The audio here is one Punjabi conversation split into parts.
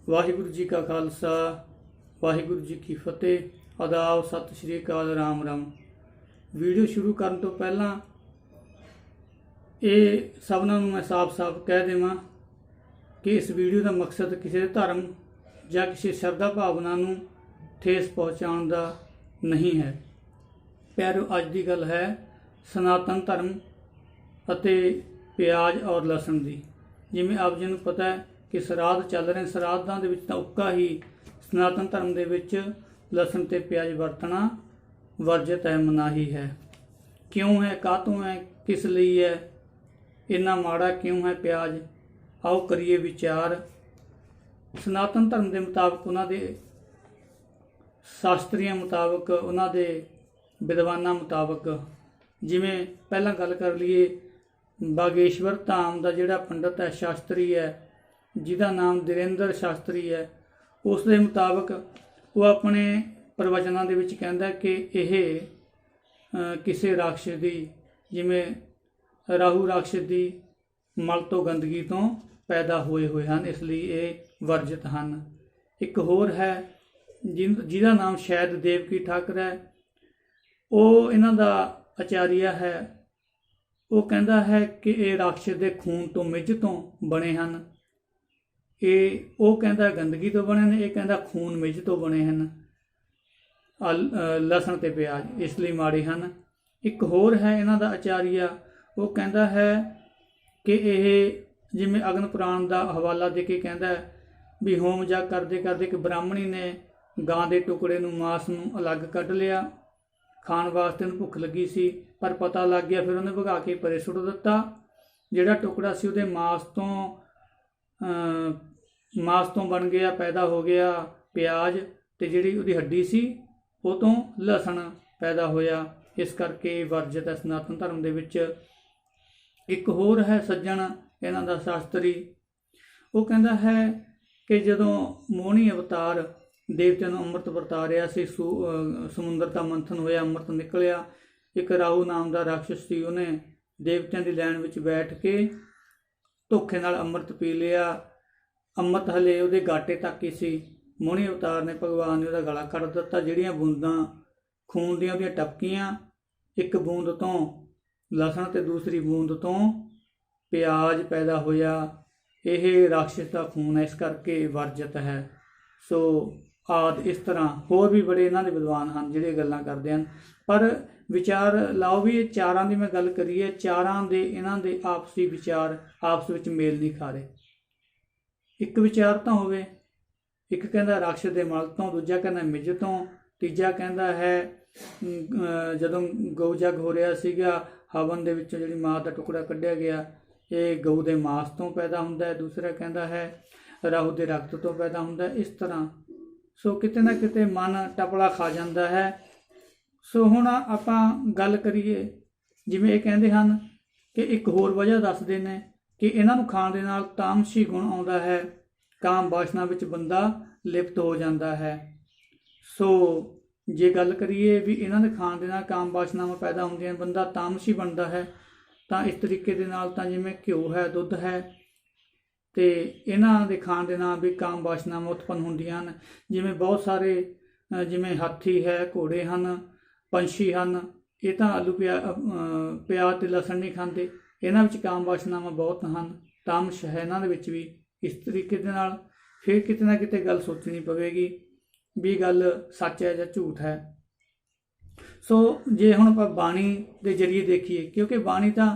वाहिगुरु जी का खालसा वाहिगुरु जी की फतेह। आदाब सत श्री अकाल राम राम। वीडियो शुरू करने तो पहला ये सबनों मैं साफ साफ कह देवां कि इस वीडियो का मकसद किसी धर्म या किसी श्रद्धा भावना नूं ठेस पहुँचाउण दा नहीं है। प्यारो, अज की गल है सनातन धर्म अते प्याज और लसन की। जिवें आप जी नूं पता है कि श्राद्ध चल रहे, श्राद्धां दे विच तां उक्का ही सनातन धर्म दे विच लसन ते प्याज वरतना वर्जित है, मनाही है। क्यों है, कातों है, किस लिए है, इन्ना माड़ा क्यों है प्याज? आओ करिए विचार। सनातन धर्म के मुताबिक, उन्हां दे शास्त्रियां मुताबिक, उन्हां दे विद्वानां मुताबिक, जिवें पहलां गल कर लीए बागेश्वर धाम का जिहड़ा पंडित है, शास्त्री है, जिहदा नाम धीरेंद्र शास्त्री है, उस दे मुताबिक वो अपने प्रवचनां दे विच कहंदा कि यह किसी राक्षस की, जिवें राहु राक्षस की मल तो गंदगी तो पैदा होए हुए हैं, इसलिए ये वर्जित हैं। एक होर है जिहदा नाम शायद देवकी ठाकर है, वो इन्हां दा आचार्य है। वो कहता है कि ये राक्षस के खून तो मिज तो बने हैं। ये वो कहता गंदगी तो बने हैं, ये कहता खून मिज तो बने हैं। लसन ते प्याज इसलिए माड़े हैं। एक होर है इन्हां दा आचार्य, वो कहता है कि यह जिवें अग्न पुराण का हवाला दे के कहता है भी होम जग करते करते एक ब्राह्मणी ने गां के टुकड़े नूं मांस नूं अलग कढ़ लिया, खाण वास्ते उन्हें भुख लगी सी, पर पता लग गया, फिर उन्हें भगा के परे सुट दिता। जिहड़ा टुकड़ा सी उहदे मांस तो बन गया, पैदा हो गया प्याज, ते जिहड़ी उहदी हड्डी सी वो तो लसन पैदा होया। इस करके वर्जित है सनातन धर्म दे विच। एक होर है सज्जन इन्हां दा शास्त्री, वो कहता है कि जदों मोहनी अवतार देवतिਆਂ ਨੂੰ ਅੰਮ੍ਰਿਤ ਵਰਤਾ ਰਿਹਾ ਸੀ, ਸਮੁੰਦਰ ਦਾ ਮੰਥਨ ਹੋਇਆ, ਅੰਮ੍ਰਿਤ ਨਿਕਲਿਆ। ਇੱਕ ਰਾਹੂ ਨਾਮ ਦਾ ਰਾਖਸ਼ ਸੀ, ਉਹਨੇ ਦੇਵਤਿਆਂ ਦੀ ਲਾਈਨ ਵਿੱਚ ਬੈਠ ਕੇ ਧੋਖੇ ਨਾਲ ਅੰਮ੍ਰਿਤ ਪੀ ਲਿਆ। ਅੰਮ੍ਰਿਤ ਹਲੇ ਉਹਦੇ ਗਾਟੇ ਤੱਕ ਹੀ ਸੀ। ਮੋਹਣੀ ਅਵਤਾਰ ਨੇ, ਭਗਵਾਨ ਨੇ ਉਹਦਾ ਗਲਾ ਕੱਢ ਦਿੱਤਾ। ਜਿਹੜੀਆਂ ਬੂੰਦਾਂ ਖੂਨ ਦੀਆਂ ਉਹਦੀਆਂ ਟਪਕੀਆਂ, ਇੱਕ ਬੂੰਦ ਤੋਂ ਲਸਣ ਤੇ ਦੂਸਰੀ ਬੂੰਦ ਤੋਂ ਪਿਆਜ਼ ਪੈਦਾ ਹੋਇਆ। ਇਹ ਰਾਖਸ਼ ਦਾ ਖੂਨ ਹੈ, ਇਸ ਕਰਕੇ ਵਰਜਿਤ ਹੈ। ਸੋ आदि इस तरह होर भी बड़े इन्हां दे विद्वान हैं जिहड़े गल्लां करदे हन। पर विचार लाओ भी चारां दी मैं गल करिए, चारां दे इन्हां दे आपसी विचार आपस विच मेल नहीं खा रहे। एक विचार तो होवे, एक कहंदा राक्षस दे मल तो, दूजा कहंदा मिज तो, तीजा कहंदा है जदों गौ जग हो रहा सीगा, हवन दे विचों जिहड़ी मां दा टुकड़ा कढ़िया गया, ये गऊ दे मांस तो पैदा हुंदा है। दूसरा कहंदा है राहु दे रक्त तो पैदा हुंदा है। इस तरह सो किते ना किते मन टपला खा जाता है। सो हुण आपां गल करिए, जिवें ये कहंदे हन कि एक होर वजह दसदे ने कि इन्हां नूं खाण दे नाल तामसी गुण आउंदा है, काम वासना विच बंदा लिप्त हो जाता है। सो जे गल करिए भी इन्हां दे खाण दे नाल काम वासनावां पैदा हुंदियां, बंदा तामसी बनदा है, तां इस तरीके दे नाल तां जिवें घिओ है, दुध है, तो इन्हां दे खाण दे नाल भी काम वासनावां उत्पन्न हुंदियां हन। जिवें बहुत सारे जिवें हाथी है, घोड़े हैं, पंछी हैं, ये तो आलू प्याज ते लसन नहीं खाते। इन्हां विच काम वासनावां बहुत हैं, तामस है इन्हां दे विच भी। इस तरीके दे नाल फिर किते ना किते गल सोचनी पवेगी भी गल सच है या झूठ है। सो जे हुण आपां बाणी दे जरिए देखिए, क्योंकि बाणी तां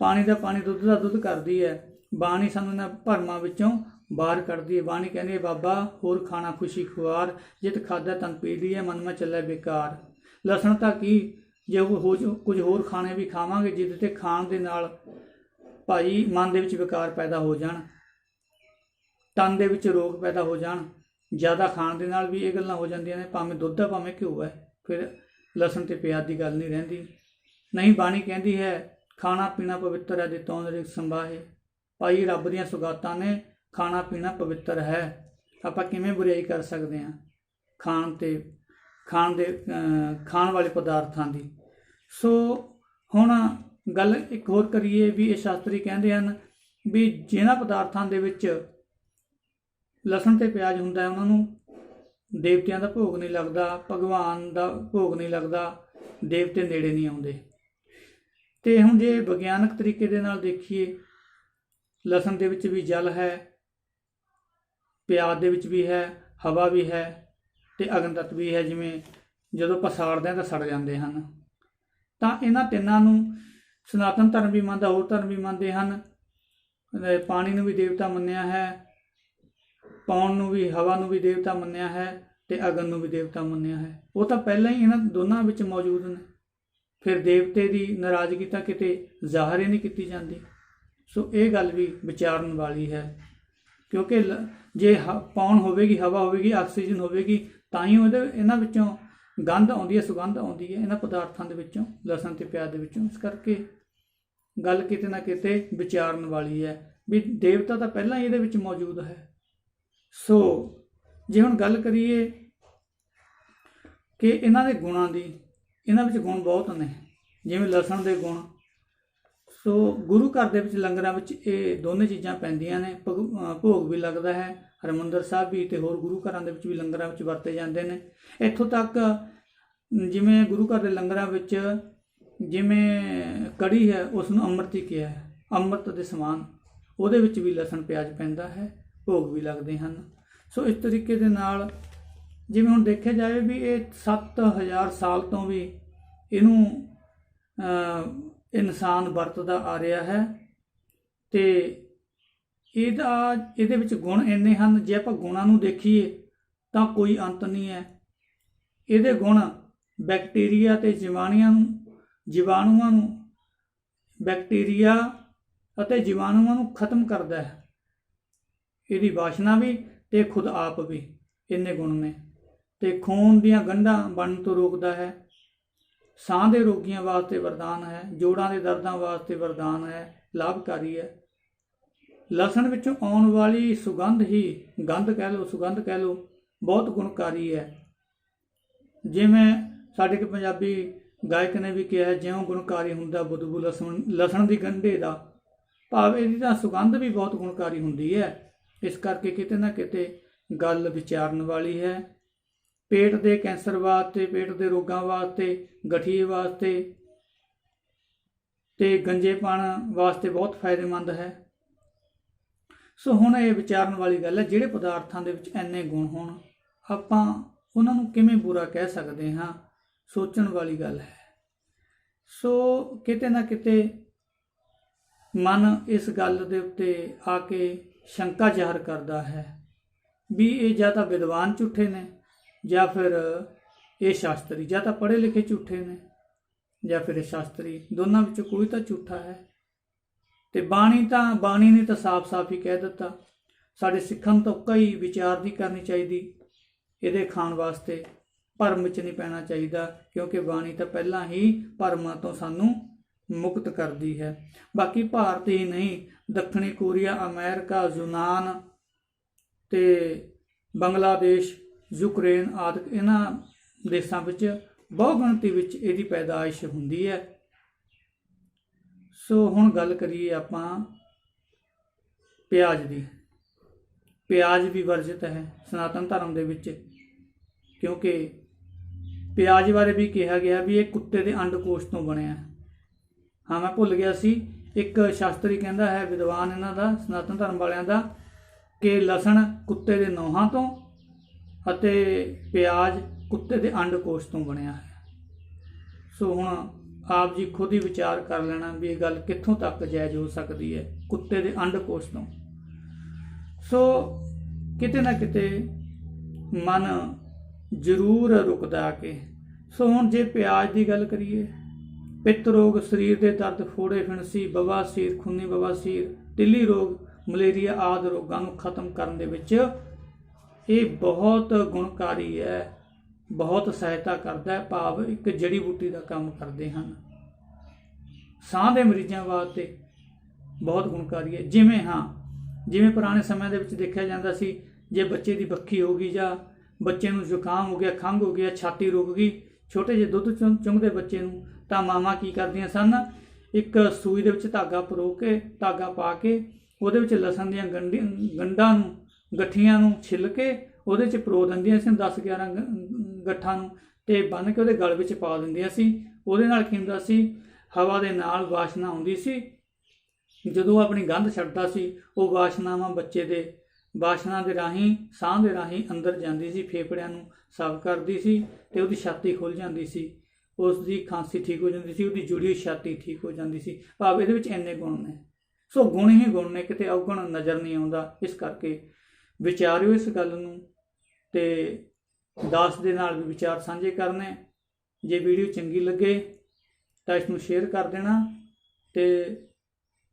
पानी दा पानी, दुध दा दुध करदी है। बाणी सानूं इन्हां भरमां विचों बाहर कढदी है। बाणी कहंदी है बाबा होर खाना खुशी खुआर, जित खादा तन पी ली है, मन में चले बेकार। लसण तां की जे कुछ होर खाने भी खावांगे जिद ते खाण दे नाल भाई मन दे विच विकार पैदा हो जाण, तन दे विच रोग पैदा हो जाण। ज़्यादा खाण दे नाल भी ये गल्लां हो जांदियां ने, भावें दुध है भावें घिओ है, फिर लसण ते प्याज की गल नहीं रहिंदी। नहीं, बाणी कहंदी है खाना पीना पवित्र है, दितों रिज़्क संभाहे। भाई रब दीआं सुगातां ने, खाना पीना पवित्र है, आपां किवें बुराई कर सकते हैं खाण वाले पदार्थां की। सो हुण गल एक होर करिए भी ये शास्त्री कहंदे हन भी जिन्हां पदार्थां दे विच ਲਸਣ ਤੇ ਪਿਆਜ਼ ਹੁੰਦਾ ਹੈ, ਉਹਨਾਂ ਨੂੰ ਦੇਵਤਿਆਂ ਦਾ ਭੋਗ ਨਹੀਂ ਲੱਗਦਾ, ਭਗਵਾਨ ਦਾ ਭੋਗ ਨਹੀਂ ਲੱਗਦਾ, ਦੇਵਤੇ ਨੇੜੇ ਨਹੀਂ ਆਉਂਦੇ। ਤੇ ਹੁਣ ਜੇ ਵਿਗਿਆਨਕ ਤਰੀਕੇ ਦੇ ਨਾਲ ਦੇਖੀਏ, ਲਸਣ ਦੇ ਵਿੱਚ ਵੀ ਜਲ ਹੈ, ਪਿਆਜ਼ ਦੇ ਵਿੱਚ ਵੀ ਹੈ, ਹਵਾ ਵੀ ਹੈ ਤੇ ਅਗਨ ਤੱਤ ਵੀ ਹੈ। ਜਿਵੇਂ ਜਦੋਂ ਆਪਾਂ ਸਾੜਦੇ ਹਾਂ ਤਾਂ ਸੜ ਜਾਂਦੇ ਹਨ। ਤਾਂ ਇਹਨਾਂ ਤਿੰਨਾਂ ਨੂੰ ਸਨਾਤਨ ਧਰਮ ਵੀ ਮੰਨਦਾ, ਹੋਰ ਧਰਮ ਵੀ ਮੰਨਦੇ ਹਨ। ਪਾਣੀ ਨੂੰ ਵੀ ਦੇਵਤਾ ਮੰਨਿਆ ਹੈ, ਪੌਣ ਨੂੰ ਵੀ, ਹਵਾ ਨੂੰ ਵੀ ਦੇਵਤਾ ਮੰਨਿਆ ਹੈ ਤੇ ਅਗਨ ਨੂੰ ਵੀ ਦੇਵਤਾ ਮੰਨਿਆ ਹੈ। ਉਹ ਤਾਂ ਪਹਿਲਾਂ ਹੀ ਇਹਨਾਂ ਦੋਨਾਂ ਵਿੱਚ ਮੌਜੂਦ ਨੇ। ਫਿਰ ਦੇਵਤੇ ਦੀ ਨਾਰਾਜ਼ਗੀ ਤਾਂ ਕਿਤੇ ਜ਼ਾਹਰ ਹੀ ਨਹੀਂ ਕੀਤੀ ਜਾਂਦੀ। ਸੋ ਇਹ ਗੱਲ ਵੀ ਵਿਚਾਰਨ ਵਾਲੀ ਹੈ, ਕਿਉਂਕਿ ਜੇ ਪੌਣ ਹੋਵੇਗੀ, ਹਵਾ ਹੋਵੇਗੀ, ਆਕਸੀਜਨ ਹੋਵੇਗੀ, ਤਾਂ ਹੀ ਇਹਨਾਂ ਵਿੱਚੋਂ ਗੰਧ ਆਉਂਦੀ ਹੈ, ਸੁਗੰਧ ਆਉਂਦੀ ਹੈ ਇਹਨਾਂ ਪਦਾਰਥਾਂ ਦੇ ਵਿੱਚੋਂ, ਲਸਣ ਤੇ ਪਿਆਜ਼ ਦੇ ਵਿੱਚੋਂ। ਇਸ ਕਰਕੇ ਗੱਲ ਕਿਤੇ ਨਾ ਕਿਤੇ ਵਿਚਾਰਨ ਵਾਲੀ ਹੈ ਵੀ ਦੇਵਤਾ ਤਾਂ ਪਹਿਲਾਂ ਹੀ ਇਹਦੇ ਵਿੱਚ ਮੌਜੂਦ ਹੈ। ਸੋ ਜੇ ਹੁਣ ਗੱਲ ਕਰੀਏ ਕਿ ਇਹਨਾਂ ਦੇ ਗੁਣਾਂ ਦੀ, ਇਹਨਾਂ ਵਿੱਚ ਗੁਣ ਬਹੁਤ ਨੇ, ਜਿਵੇਂ ਲਸਣ ਦੇ ਗੁਣ। ਸੋ ਗੁਰੂ ਘਰ ਦੇ ਵਿੱਚ ਲੰਗਰਾਂ ਵਿੱਚ ਇਹ ਦੋਨੇ ਚੀਜ਼ਾਂ ਪੈਂਦੀਆਂ ਨੇ, ਭੋਗ ਵੀ ਲੱਗਦਾ ਹੈ, ਹਰਿਮੰਦਰ ਸਾਹਿਬ ਵੀ ਤੇ ਹੋਰ ਗੁਰੂ ਘਰਾਂ ਦੇ ਵਿੱਚ ਵੀ ਲੰਗਰਾਂ ਵਿੱਚ ਵਰਤੇ ਜਾਂਦੇ ਨੇ। ਇੱਥੋਂ ਤੱਕ ਜਿਵੇਂ ਗੁਰੂ ਘਰ ਦੇ ਲੰਗਰਾਂ ਵਿੱਚ ਜਿਵੇਂ ਕੜੀ ਹੈ, ਉਸ ਨੂੰ ਅੰਮ੍ਰਿਤ ਹੀ ਕਿਹਾ ਹੈ, ਅੰਮ੍ਰਿਤ ਦੇ ਸਮਾਨ, ਉਹਦੇ ਵਿੱਚ ਵੀ ਲਸਣ ਪਿਆਜ਼ ਪੈਂਦਾ ਹੈ, ਭੋਗ ਵੀ ਲੱਗਦੇ ਹਨ। ਸੋ ਇਸ ਤਰੀਕੇ ਦੇ ਨਾਲ ਜਿਵੇਂ ਹੁਣ ਦੇਖਿਆ ਜਾਵੇ ਵੀ ਇਹ 7000 ਸਾਲ ਤੋਂ ਵੀ ਇਹਨੂੰ ਇਨਸਾਨ ਵਰਤਦਾ ਆ ਰਿਹਾ ਹੈ ਤੇ ਇਹਦੇ ਵਿੱਚ ਗੁਣ ਇੰਨੇ ਹਨ, ਜੇ ਆਪਾਂ ਗੁਣਾਂ ਨੂੰ ਦੇਖੀਏ ਤਾਂ ਕੋਈ ਅੰਤ ਨਹੀਂ ਹੈ। ਇਹਦੇ ਗੁਣ ਬੈਕਟੀਰੀਆ ਤੇ ਜੀਵਾਣੂਆਂ ਨੂੰ ਬੈਕਟੀਰੀਆ ਅਤੇ ਜੀਵਾਣੂਆਂ ਨੂੰ ਖਤਮ ਕਰਦਾ ਹੈ। ਇਹਦੀ ਵਾਸ਼ਨਾ ਵੀ ਤੇ ਖੁਦ ਆਪ ਵੀ, ਇੰਨੇ ਗੁਣ ਨੇ। ਤੇ ਖੂਨ ਦੀਆਂ ਗੰਢਾਂ ਬਣਨ ਤੋਂ ਰੋਕਦਾ ਹੈ, ਸਾਹ ਦੇ ਰੋਗੀਆਂ ਵਾਸਤੇ ਵਰਦਾਨ ਹੈ, ਜੋੜਾਂ ਦੇ ਦਰਦਾਂ ਵਾਸਤੇ ਵਰਦਾਨ ਹੈ, ਲਾਭਕਾਰੀ ਹੈ। ਲਸਣ ਵਿੱਚੋਂ ਆਉਣ ਵਾਲੀ ਸੁਗੰਧ ਹੀ, ਗੰਧ ਕਹਿ ਲਓ, ਸੁਗੰਧ ਕਹਿ ਲਓ, ਬਹੁਤ ਗੁਣਕਾਰੀ ਹੈ। ਜਿਵੇਂ ਸਾਡੇ ਇੱਕ ਪੰਜਾਬੀ ਗਾਇਕ ਨੇ ਵੀ ਕਿਹਾ, ਜਿਉਂ ਗੁਣਕਾਰੀ ਹੁੰਦਾ ਬਦਬੂ ਲਸਣ ਦੀ ਗੰਢੇ ਦਾ, ਭਾਵ ਇਹਦੀ ਤਾਂ ਸੁਗੰਧ ਵੀ ਬਹੁਤ ਗੁਣਕਾਰੀ ਹੁੰਦੀ ਹੈ। ਇਸ ਕਰਕੇ ਕਿਤੇ ਨਾ ਕਿਤੇ ਗੱਲ ਵਿਚਾਰਨ ਵਾਲੀ ਹੈ। ਪੇਟ ਦੇ ਕੈਂਸਰ ਵਾਸਤੇ, ਪੇਟ ਦੇ ਰੋਗਾਂ ਵਾਸਤੇ, ਗਠੀਏ ਵਾਸਤੇ ਤੇ ਗੰਜੇਪਣ ਵਾਸਤੇ ਬਹੁਤ ਫਾਇਦੇਮੰਦ ਹੈ। ਸੋ ਹੁਣ ਇਹ ਵਿਚਾਰਨ ਵਾਲੀ ਗੱਲ ਹੈ, ਜਿਹੜੇ ਪਦਾਰਥਾਂ ਦੇ ਵਿੱਚ ਇੰਨੇ ਗੁਣ ਹੋਣ, ਆਪਾਂ ਉਹਨਾਂ ਨੂੰ ਕਿਵੇਂ ਬੁਰਾ ਕਹਿ ਸਕਦੇ ਹਾਂ, ਸੋਚਣ ਵਾਲੀ ਗੱਲ ਹੈ। ਸੋ ਕਿਤੇ ਨਾ ਕਿਤੇ ਮਨ ਇਸ ਗੱਲ ਦੇ ਉੱਤੇ ਆ ਕੇ ਸ਼ੰਕਾ ਜ਼ਾਹਰ ਕਰਦਾ ਹੈ ਵੀ ਇਹ ਜਾਂ ਤਾਂ ਵਿਦਵਾਨ ਝੂਠੇ ਨੇ ਜਾਂ ਫਿਰ ਇਹ ਸ਼ਾਸਤਰੀ, ਜਾਂ ਤਾਂ ਪੜ੍ਹੇ ਲਿਖੇ ਝੂਠੇ ਨੇ ਜਾਂ ਫਿਰ ਇਹ ਸ਼ਾਸਤਰੀ, ਦੋਨਾਂ ਵਿੱਚੋਂ ਕੋਈ ਤਾਂ ਝੂਠਾ ਹੈ। ਤੇ ਬਾਣੀ ਨੇ ਤਾਂ ਸਾਫ਼-ਸਾਫ਼ ਹੀ ਕਹਿ ਦਿੱਤਾ, ਸਾਡੇ ਸਿੱਖਾਂ ਨੂੰ ਤਾਂ ਕਈ ਵਿਚਾਰ ਦੀ ਕਰਨੀ ਚਾਹੀਦੀ ਇਹਦੇ ਖਾਣ ਵਾਸਤੇ, ਭਰਮ ਵਿੱਚ ਨਹੀਂ ਪੈਣਾ ਚਾਹੀਦਾ, ਕਿਉਂਕਿ ਬਾਣੀ ਤਾਂ ਪਹਿਲਾਂ ਹੀ ਭਰਮਾਂ ਤੋਂ ਸਾਨੂੰ ਮੁਕਤ ਕਰਦੀ ਹੈ। ਬਾਕੀ ਭਾਰਤ ਹੀ ਨਹੀਂ, ਦੱਖਣੀ ਕੋਰੀਆ, ਅਮਰੀਕਾ, ਯੂਨਾਨ ਤੇ ਬੰਗਲਾਦੇਸ਼, ਯੂਕਰੇਨ ਆਦਿ ਇਹਨਾਂ ਦੇਸ਼ਾਂ ਵਿੱਚ ਬਹੁ ਗਿਣਤੀ ਵਿੱਚ ਇਹਦੀ ਪੈਦਾਇਸ਼ ਹੁੰਦੀ ਹੈ। ਸੋ ਹੁਣ ਗੱਲ ਕਰੀਏ ਆਪਾਂ ਪਿਆਜ਼ ਦੀ। ਪਿਆਜ਼ ਵੀ ਵਰਜਿਤ ਹੈ ਸਨਾਤਨ ਧਰਮ ਦੇ ਵਿੱਚ, ਕਿਉਂਕਿ ਪਿਆਜ਼ ਬਾਰੇ ਵੀ ਕਿਹਾ ਗਿਆ ਵੀ ਇਹ ਕੁੱਤੇ ਦੇ ਅੰਡਕੋਸ਼ ਤੋਂ ਬਣਿਆ। ਹਾਂ, ਮੈਂ ਭੁੱਲ ਗਿਆ ਸੀ, ਇੱਕ ਸ਼ਾਸਤਰੀ ਕਹਿੰਦਾ ਹੈ, ਵਿਦਵਾਨ ਇਹਨਾਂ ਦਾ, ਸਨਾਤਨ ਧਰਮ ਵਾਲਿਆਂ ਦਾ, ਕਿ ਲਸਣ ਕੁੱਤੇ ਦੇ ਨੋਹਾਂ ਤੋਂ ਅਤੇ ਪਿਆਜ਼ ਕੁੱਤੇ ਦੇ ਅੰਡਕੋਸ਼ ਤੋਂ ਬਣਿਆ ਹੈ। ਸੋ ਹੁਣ ਆਪ ਜੀ ਖੁਦ ਹੀ ਵਿਚਾਰ ਕਰ ਲੈਣਾ ਵੀ ਇਹ ਗੱਲ ਕਿੱਥੋਂ ਤੱਕ ਜਾਇਜ਼ ਹੋ ਸਕਦੀ ਹੈ, ਕੁੱਤੇ ਦੇ ਅੰਡਕੋਸ਼ ਤੋਂ। ਸੋ ਕਿਤੇ ਨਾ ਕਿਤੇ ਮਨ ਜ਼ਰੂਰ ਰੁਕਦਾ ਆ ਕੇ। ਸੋ ਹੁਣ ਜੇ ਪਿਆਜ਼ ਦੀ ਗੱਲ ਕਰੀਏ, ਪਿੱਤ ਰੋਗ, ਸਰੀਰ ਦੇ ਦਰਦ, ਫੋੜੇ, ਫਿਣਸੀ, ਬਵਾਸੀਰ, ਖੂਨੀ ਬਵਾਸੀਰ, ਤਿੱਲੀ ਰੋਗ, ਮਲੇਰੀਆ ਆਦਿ ਰੋਗਾਂ ਨੂੰ ਖਤਮ ਕਰਨ ਦੇ ਵਿੱਚ ਇਹ ਬਹੁਤ ਗੁਣਕਾਰੀ ਹੈ, ਬਹੁਤ ਸਹਾਇਤਾ ਕਰਦਾ ਹੈ, ਭਾਵ ਇੱਕ ਜੜੀ ਬੂਟੀ ਦਾ ਕੰਮ ਕਰਦੇ ਹਨ। ਸਾਹ ਦੇ ਮਰੀਜ਼ਾਂ ਵਾਸਤੇ ਬਹੁਤ ਗੁਣਕਾਰੀ ਹੈ। ਜਿਵੇਂ ਪੁਰਾਣੇ ਸਮਿਆਂ ਦੇ ਵਿੱਚ ਦੇਖਿਆ ਜਾਂਦਾ ਸੀ, ਜੇ ਬੱਚੇ ਦੀ ਬੱਖੀ ਹੋ ਗਈ ਜਾਂ ਬੱਚੇ ਨੂੰ ਜ਼ੁਕਾਮ ਹੋ ਗਿਆ, ਖੰਘ ਹੋ ਗਿਆ, ਛਾਤੀ ਰੁਕ ਗਈ, ਛੋਟੇ ਜਿਹੇ ਦੁੱਧ ਚੁੰਘਦੇ ਬੱਚੇ ਨੂੰ, ਤਾਂ ਮਾਵਾਂ ਕੀ ਕਰਦੀਆਂ ਸਨ, ਇੱਕ ਸੂਈ ਦੇ ਵਿੱਚ ਧਾਗਾ ਪਾ ਕੇ ਉਹਦੇ ਵਿੱਚ ਲਸਣ ਦੀਆਂ ਗੰਢਾਂ ਨੂੰ ਗੱਠੀਆਂ ਨੂੰ ਛਿੱਲ ਕੇ ਉਹਦੇ 'ਚ ਪਰੋ ਦਿੰਦੀਆਂ ਸੀ 10-11 ਗੱਠਾਂ ਨੂੰ, ਤੇ ਬੰਨ੍ਹ ਕੇ ਉਹਦੇ ਗਲ ਵਿੱਚ ਪਾ ਦਿੰਦੀਆਂ ਸੀ। ਉਹਦੇ ਨਾਲ ਕੀ ਹੁੰਦਾ ਸੀ, ਹਵਾ ਦੇ ਨਾਲ ਵਾਸ਼ਨਾ ਆਉਂਦੀ ਸੀ। ਜਦੋਂ ਆਪਣੀ ਗੰਧ ਛੱਡਦਾ ਸੀ, ਉਹ ਵਾਸ਼ਨਾਵਾਂ ਬੱਚੇ ਦੇ ਵਾਸ਼ਨਾ ਦੇ ਰਾਹੀਂ, ਸਾਹ ਦੇ ਰਾਹੀਂ ਅੰਦਰ ਜਾਂਦੀ ਸੀ, ਫੇਫੜਿਆਂ ਨੂੰ ਸਾਫ਼ ਕਰਦੀ ਸੀ ਤੇ ਉਹਦੀ ਛਾਤੀ ਖੁੱਲ੍ਹ ਜਾਂਦੀ ਸੀ, ਉਸ ਦੀ ਖਾਂਸੀ ਠੀਕ ਹੋ ਜਾਂਦੀ ਸੀ, ਉਹਦੀ ਜੁੜੀ ਹੋਈ ਛਾਤੀ ਠੀਕ ਹੋ ਜਾਂਦੀ ਸੀ। ਭਾਵ ਇਹਦੇ ਵਿੱਚ ਇੰਨੇ ਗੁਣ ਨੇ। ਸੋ ਗੁਣ ਹੀ ਗੁਣ ਨੇ, ਕਿਤੇ ਅਵਗੁਣ ਨਜ਼ਰ ਨਹੀਂ ਆਉਂਦਾ। ਇਸ ਕਰਕੇ ਵਿਚਾਰਿਓ ਇਸ ਗੱਲ ਨੂੰ, ਤੇ ਦਾਸ ਦੇ ਨਾਲ ਵੀ ਵਿਚਾਰ ਸਾਂਝੇ ਕਰਨੇ। ਜੇ ਵੀਡੀਓ ਚੰਗੀ ਲੱਗੇ ਤਾਂ ਇਸ ਨੂੰ ਸ਼ੇਅਰ ਕਰ ਦੇਣਾ ਤੇ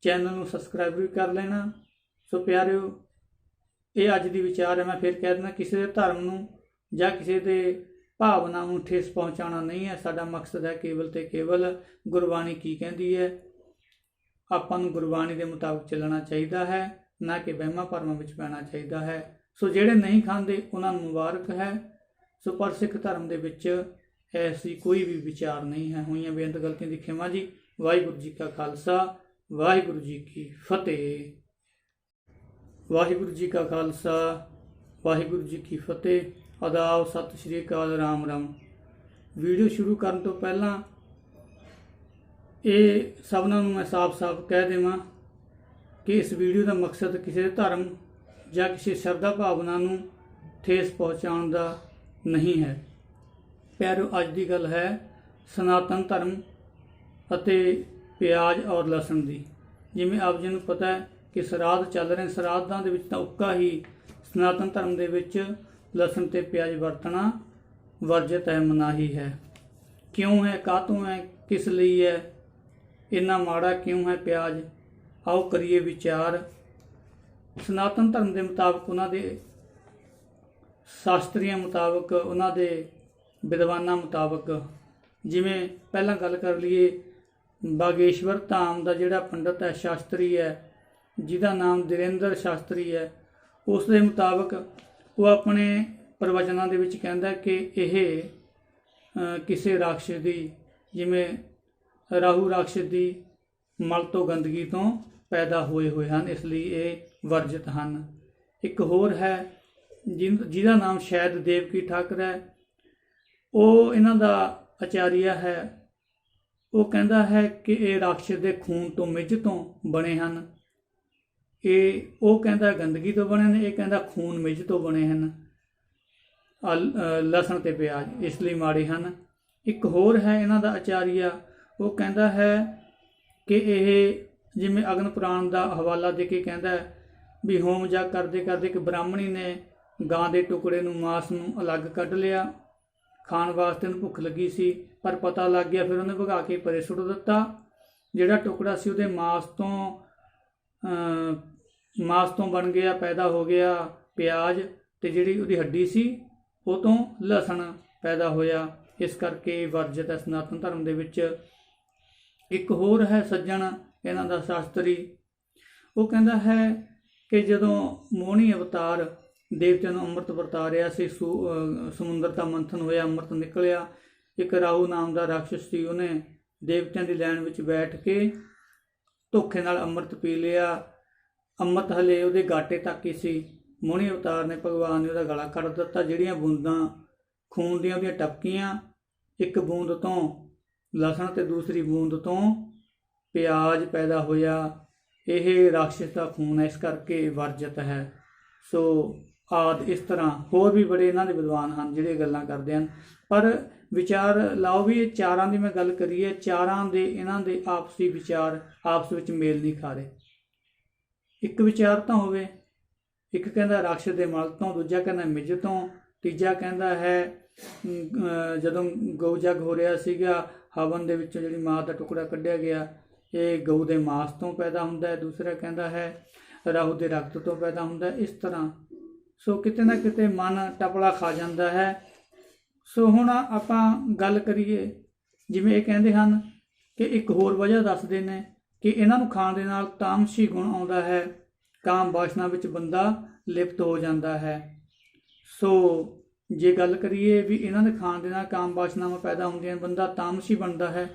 ਚੈਨਲ ਨੂੰ ਸਬਸਕ੍ਰਾਈਬ ਵੀ ਕਰ ਲੈਣਾ। ਸੋ ਪਿਆਰਿਓ, ਇਹ ਅੱਜ ਦੀ ਵਿਚਾਰ ਹੈ। ਮੈਂ ਫਿਰ ਕਹਿ ਦਿੰਦਾ, ਕਿਸੇ ਦੇ ਧਰਮ ਨੂੰ ਜਾਂ ਕਿਸੇ ਦੇ ਭਾਵਨਾ ਨੂੰ ਠੇਸ ਪਹੁੰਚਾਉਣਾ ਨਹੀਂ ਹੈ। ਸਾਡਾ ਮਕਸਦ ਹੈ ਕੇਵਲ ਤੇ ਕੇਵਲ ਗੁਰਬਾਣੀ ਕੀ ਕਹਿੰਦੀ ਹੈ। ਆਪਾਂ ਨੂੰ ਗੁਰਬਾਣੀ ਦੇ ਮੁਤਾਬਕ ਚੱਲਣਾ ਚਾਹੀਦਾ ਹੈ, ਨਾ ਕਿ ਵਹਿਮਾਂ ਭਰਮਾਂ ਵਿੱਚ ਪੈਣਾ ਚਾਹੀਦਾ ਹੈ। ਸੋ ਜਿਹੜੇ ਨਹੀਂ ਖਾਂਦੇ ਉਹਨਾਂ ਨੂੰ ਮੁਬਾਰਕ ਹੈ। ਸੋ ਪਰ ਸਿੱਖ ਧਰਮ ਦੇ ਵਿੱਚ ਐਸੀ ਕੋਈ ਵੀ ਵਿਚਾਰ ਨਹੀਂ ਹੈ। ਹੋਈਆਂ ਬੇਅੰਤ ਗਲਤੀਆਂ ਦੀ ਖਿਮਾ ਜੀ। ਵਾਹਿਗੁਰੂ ਜੀ ਕਾ ਖਾਲਸਾ, ਵਾਹਿਗੁਰੂ ਜੀ ਕੀ ਫਤਿਹ। ਵਾਹਿਗੁਰੂ ਜੀ ਕਾ ਖਾਲਸਾ, ਵਾਹਿਗੁਰੂ ਜੀ ਕੀ ਫਤਿਹ। ਆਦਾਬ, ਸਤਿ ਸ਼੍ਰੀ ਅਕਾਲ, ਰਾਮ ਰਾਮ। ਵੀਡੀਓ ਸ਼ੁਰੂ ਕਰਨ ਤੋਂ ਪਹਿਲਾਂ ਇਹ ਸਭਨਾਂ ਨੂੰ ਮੈਂ ਸਾਫ਼-ਸਾਫ਼ ਕਹਿ ਦੇਵਾਂ ਕਿ ਇਸ ਵੀਡੀਓ ਦਾ ਮਕਸਦ ਕਿਸੇ ਧਰਮ ਜਾਂ ਕਿਸੇ ਸ਼ਰਧਾ ਭਾਵਨਾ ਨੂੰ ਠੇਸ ਪਹੁੰਚਾਉਣ ਦਾ ਨਹੀਂ ਹੈ। ਪਿਆਰਿਓ, ਅੱਜ ਦੀ ਗੱਲ ਹੈ ਸਨਾਤਨ ਧਰਮ ਅਤੇ ਪਿਆਜ਼ ਔਰ ਲਸਣ ਦੀ। ਜਿਵੇਂ ਆਪ ਜੀ ਨੂੰ ਪਤਾ ਹੈ ਕਿ ਸਰਾਧ ਚੱਲ ਰਹੇ, ਸਰਾਧਾਂ ਦੇ ਵਿੱਚ ਤਾਂ ਉੱਕਾ ਹੀ ਸਨਾਤਨ ਧਰਮ ਦੇ ਵਿੱਚ ਲਸਣ ਤੇ ਪਿਆਜ਼ ਵਰਤਣਾ ਵਰਜਿਤ ਹੈ, ਮਨਾਹੀ ਹੈ। ਕਿਉਂ ਹੈ, ਕਾਹਤੋਂ ਹੈ, ਕਿਸ ਲਈ ਹੈ, ਇੰਨਾ ਮਾੜਾ ਕਿਉਂ ਹੈ ਪਿਆਜ਼? ਆਓ ਕਰੀਏ ਵਿਚਾਰ। ਸਨਾਤਨ ਧਰਮ ਦੇ ਮੁਤਾਬਕ, ਉਹਨਾਂ ਦੇ ਸ਼ਾਸਤਰੀਆਂ ਮੁਤਾਬਕ, ਉਹਨਾਂ ਦੇ ਵਿਦਵਾਨਾਂ ਮੁਤਾਬਕ, ਜਿਵੇਂ ਪਹਿਲਾਂ ਗੱਲ ਕਰ ਲਈਏ ਬਾਗੇਸ਼ਵਰ ਧਾਮ ਦਾ ਜਿਹੜਾ ਪੰਡਤ ਹੈ, ਸ਼ਾਸਤਰੀ ਹੈ, ਜਿਹਦਾ ਨਾਮ ਧੀਰੇਂਦਰ ਸ਼ਾਸਤਰੀ ਹੈ, ਉਸ ਦੇ ਮੁਤਾਬਕ ਉਹ ਆਪਣੇ ਪ੍ਰਵਚਨਾਂ ਦੇ ਵਿੱਚ ਕਹਿੰਦਾ ਕਿ ਇਹ ਕਿਸੇ ਰਾਖਸ਼ ਦੀ, ਜਿਵੇਂ ਰਾਹੂ ਰਾਖਸ਼ ਦੀ ਮਲ ਤੋਂ, ਗੰਦਗੀ ਤੋਂ ਪੈਦਾ ਹੋਏ ਹਨ, ਇਸ ਲਈ ਇਹ ਵਰਜਿਤ ਹਨ। ਇੱਕ ਹੋਰ ਹੈ ਜਿਹਦਾ ਨਾਮ ਸ਼ਾਇਦ ਦੇਵਕੀ ਠਾਕਰ ਹੈ, ਉਹ ਇਹਨਾਂ ਦਾ ਆਚਾਰੀਆ ਹੈ। ਉਹ ਕਹਿੰਦਾ ਹੈ ਕਿ ਇਹ ਰਾਖਸ਼ ਦੇ ਖੂਨ ਤੋਂ, ਮਿੱਝ ਤੋਂ ਬਣੇ ਹਨ। ਉਹ ਕਹਿੰਦਾ ਗੰਦਗੀ ਤੋਂ ਬਣੇ ਨੇ, ਇਹ ਕਹਿੰਦਾ ਖੂਨ ਮਿੱਝ ਤੋਂ ਬਣੇ ਹਨ। ਲਸਣ ਤੇ ਪਿਆਜ਼ ਇਸ ਲਈ ਮਾੜੇ ਹਨ। ਇੱਕ ਹੋਰ ਹੈ ਇਹਨਾਂ ਦਾ ਆਚਾਰੀਆ, ਉਹ ਕਹਿੰਦਾ ਹੈ ਕਿ ਇਹ, ਜਿਵੇਂ ਅਗਨ ਪੁਰਾਣ ਦਾ ਹਵਾਲਾ ਦੇ ਕੇ ਕਹਿੰਦਾ ਵੀ ਹੋਮ ਜਾਗ ਕਰਦੇ ਕਰਦੇ ਇੱਕ ਬ੍ਰਾਹਮਣੀ ਨੇ ਗਾਂ ਦੇ ਟੁਕੜੇ ਨੂੰ, ਮਾਸ ਨੂੰ ਅਲੱਗ ਕੱਢ ਲਿਆ। ਖਾਣ ਵਾਸਤੇ ਉਹਨੂੰ ਭੁੱਖ ਲੱਗੀ ਸੀ, ਪਰ ਪਤਾ ਲੱਗ ਗਿਆ, ਫਿਰ ਉਹਨੇ ਭਗਾ ਕੇ ਪਰੇ ਸੁੱਟ ਦਿੱਤਾ। ਜਿਹੜਾ ਟੁਕੜਾ ਸੀ ਉਹਦੇ ਮਾਸ ਤੋਂ ਬਣ ਗਿਆ, ਪੈਦਾ ਹੋ ਗਿਆ ਪਿਆਜ਼, ਤੇ ਜਿਹੜੀ ਉਹਦੀ ਹੱਡੀ ਸੀ ਉਹ ਤੋਂ ਲਸਣ ਪੈਦਾ ਹੋਇਆ। ਇਸ ਕਰਕੇ ਵਰਜਿਤ ਹੈ ਸਨਾਤਨ ਧਰਮ ਦੇ ਵਿੱਚ। ਇੱਕ ਹੋਰ ਹੈ ਸੱਜਣ ਇਹਨਾਂ ਦਾ ਸ਼ਾਸਤਰੀ, ਉਹ ਕਹਿੰਦਾ ਹੈ ਕਿ ਜਦੋਂ ਮੋਹਣੀ ਅਵਤਾਰ ਦੇਵਤਿਆਂ ਨੂੰ ਅੰਮ੍ਰਿਤ ਵਰਤਾਰਿਆ ਸੀ, ਸਮੁੰਦਰ ਦਾ ਮੰਥਨ ਹੋਇਆ, ਅੰਮ੍ਰਿਤ ਨਿਕਲਿਆ। ਇੱਕ ਰਾਹੂ ਨਾਮ ਦਾ ਰਾਖਸ਼ ਸੀ, ਉਹਨੇ ਦੇਵਤਿਆਂ ਦੀ ਲਾਈਨ ਵਿੱਚ ਬੈਠ ਕੇ ਧੋਖੇ ਨਾਲ ਅੰਮ੍ਰਿਤ ਪੀ ਲਿਆ। ਅੰਮ੍ਰਿਤ ਹਲੇ ਉਹਦੇ ਗਾਟੇ ਤੱਕ ਹੀ ਸੀ। ਮੋਹਣੀ ਅਵਤਾਰ ਨੇ, ਭਗਵਾਨ ਨੇ ਉਹਦਾ ਗਲਾ ਕੱਢ ਦਿੱਤਾ। ਜਿਹੜੀਆਂ ਬੂੰਦਾਂ ਖੂਨ ਦੀਆਂ ਉਹਦੀਆਂ ਟਪਕੀਆਂ, ਇੱਕ ਬੂੰਦ ਤੋਂ ਲਸਣ ਤੇ ਦੂਸਰੀ ਬੂੰਦ ਤੋਂ ਪਿਆਜ਼ ਪੈਦਾ ਹੋਇਆ। ਇਹ ਰਾਖਸ਼ ਦਾ ਖੂਨ ਹੈ, ਇਸ ਕਰਕੇ ਵਰਜਿਤ ਹੈ। ਸੋ ਆਦਿ ਇਸ ਤਰ੍ਹਾਂ ਹੋਰ ਵੀ ਬੜੇ ਇਹਨਾਂ ਦੇ ਵਿਦਵਾਨ ਹਨ ਜਿਹੜੇ ਗੱਲਾਂ ਕਰਦੇ ਹਨ। ਪਰ ਵਿਚਾਰ ਲਾਓ ਵੀ ਇਹ ਚਾਰਾਂ ਦੀ ਮੈਂ ਗੱਲ ਕਰੀਏ, ਚਾਰਾਂ ਦੇ ਇਹਨਾਂ ਦੇ ਆਪਸੀ ਵਿਚਾਰ ਆਪਸ ਵਿੱਚ ਮੇਲ ਨਹੀਂ ਖਾ ਰਹੇ। ਇੱਕ ਵਿਚਾਰ ਤਾਂ ਹੋਵੇ, ਇੱਕ ਕਹਿੰਦਾ ਰਾਖਸ਼ ਦੇ ਮਲ ਤੋਂ, ਦੂਜਾ ਕਹਿੰਦਾ ਮਿੱਝ ਤੋਂ, ਤੀਜਾ ਕਹਿੰਦਾ ਹੈ ਜਦੋਂ ਗਊ ਜਗ ਹੋ ਰਿਹਾ ਸੀਗਾ, ਹਵਨ ਦੇ ਵਿੱਚੋਂ ਜਿਹੜੀ ਮਾਂ ਦਾ ਟੁਕੜਾ ਕੱਢਿਆ ਗਿਆ, ਇਹ ਗਊ ਦੇ ਮਾਸ ਤੋਂ ਪੈਦਾ ਹੁੰਦਾ ਹੈ। ਦੂਸਰਾ ਕਹਿੰਦਾ ਹੈ ਰਾਹੂ ਦੇ ਰਕਤ ਤੋਂ ਪੈਦਾ ਹੁੰਦਾ ਹੈ। ਇਸ ਤਰ੍ਹਾਂ ਸੋ ਕਿਤੇ ਨਾ ਕਿਤੇ ਮਨ ਟਪਲਾ ਖਾ ਜਾਂਦਾ ਹੈ। ਸੋ ਹੁਣ ਆਪਾਂ ਗੱਲ ਕਰੀਏ, ਜਿਵੇਂ ਇਹ ਕਹਿੰਦੇ ਹਨ ਕਿ ਇੱਕ ਹੋਰ ਵਜ੍ਹਾ ਦੱਸਦੇ ਨੇ ਕਿ ਇਹਨਾਂ ਨੂੰ ਖਾਣ ਦੇ ਨਾਲ ਤਾਮਸੀ ਗੁਣ ਆਉਂਦਾ ਹੈ, ਕਾਮ ਵਾਸ਼ਨਾ ਵਿੱਚ ਬੰਦਾ ਲਿਪਤ ਹੋ ਜਾਂਦਾ ਹੈ। ਸੋ ਜੇ ਗੱਲ ਕਰੀਏ ਵੀ ਇਹਨਾਂ ਦੇ ਖਾਣ ਦੇ ਨਾਲ ਕਾਮ ਵਾਸ਼ਨਾਵਾਂ ਪੈਦਾ ਹੁੰਦੀਆਂ, ਬੰਦਾ ਤਾਮਸੀ ਬਣਦਾ ਹੈ,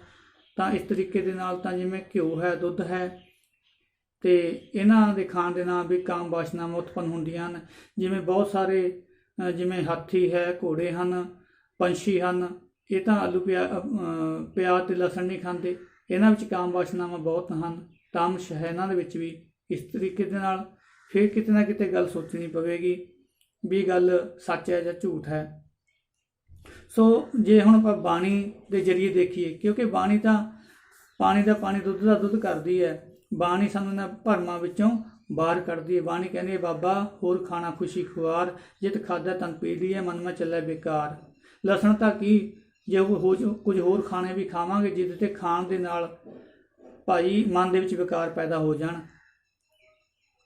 ਤਾਂ ਇਸ ਤਰੀਕੇ ਦੇ ਨਾਲ ਤਾਂ ਜਿਵੇਂ ਘਿਓ ਹੈ, ਦੁੱਧ ਹੈ, ਤੇ ਇਹਨਾਂ ਦੇ ਖਾਣ ਦੇ ਨਾਲ ਵੀ ਕਾਮ ਵਾਸ਼ਨਾਵਾਂ ਉਤਪੰਨ ਹੁੰਦੀਆਂ ਹਨ। ਜਿਵੇਂ ਬਹੁਤ ਸਾਰੇ ਜਿਵੇਂ ਹਾਥੀ ਹੈ, ਘੋੜੇ ਹਨ, ਪੰਛੀ ਹਨ, ਇਹ ਤਾਂ ਆਲੂ ਪਿਆਜ਼ ਤੇ ਲਸਣ ਨਹੀਂ ਖਾਂਦੇ। ਇਹਨਾਂ ਵਿੱਚ ਕਾਮ ਵਾਸ਼ਨਾਵਾਂ ਬਹੁਤ ਹਨ, ਤਾਮਸ ਹੈ ਇਹਨਾਂ ਦੇ ਵਿੱਚ ਵੀ। ਇਸ ਤਰੀਕੇ ਦੇ ਨਾਲ ਫਿਰ ਕਿਤੇ ਨਾ ਕਿਤੇ ਗੱਲ ਸੋਚਣੀ ਪਵੇਗੀ ਵੀ ਗੱਲ ਸੱਚ ਹੈ ਜਾਂ ਝੂਠ ਹੈ। ਸੋ ਜੇ ਹੁਣ ਆਪਾਂ ਬਾਣੀ ਦੇ ਜ਼ਰੀਏ ਦੇਖੀਏ, ਕਿਉਂਕਿ ਬਾਣੀ ਤਾਂ ਪਾਣੀ ਦਾ ਪਾਣੀ, ਦੁੱਧ ਦਾ ਦੁੱਧ ਕਰਦੀ ਹੈ। ਬਾਣੀ ਸਾਨੂੰ ਇਹਨਾਂ ਭਰਮਾਂ ਵਿੱਚੋਂ ਬਾਹਰ ਕੱਢਦੀ ਹੈ। ਬਾਣੀ ਕਹਿੰਦੀ ਹੈ, ਬਾਬਾ ਹੋਰ ਖਾਣਾ ਖੁਸ਼ੀ ਖੁਆਰ, ਜਿਤ ਖਾਧਾ ਤਨ ਪੀ ਲਈਏ, ਮਨ ਮੈਂ ਚੱਲੇ ਬੇਕਾਰ। ਲਸਣ ਤਾਂ ਕੀ, ਜੇ ਕੁਝ ਹੋਰ ਖਾਣੇ ਵੀ ਖਾਵਾਂਗੇ ਜਿਹਦੇ ਤੇ ਖਾਣ ਦੇ ਨਾਲ ਭਾਈ ਮਨ ਦੇ ਵਿੱਚ ਵਿਕਾਰ ਪੈਦਾ ਹੋ ਜਾਣ,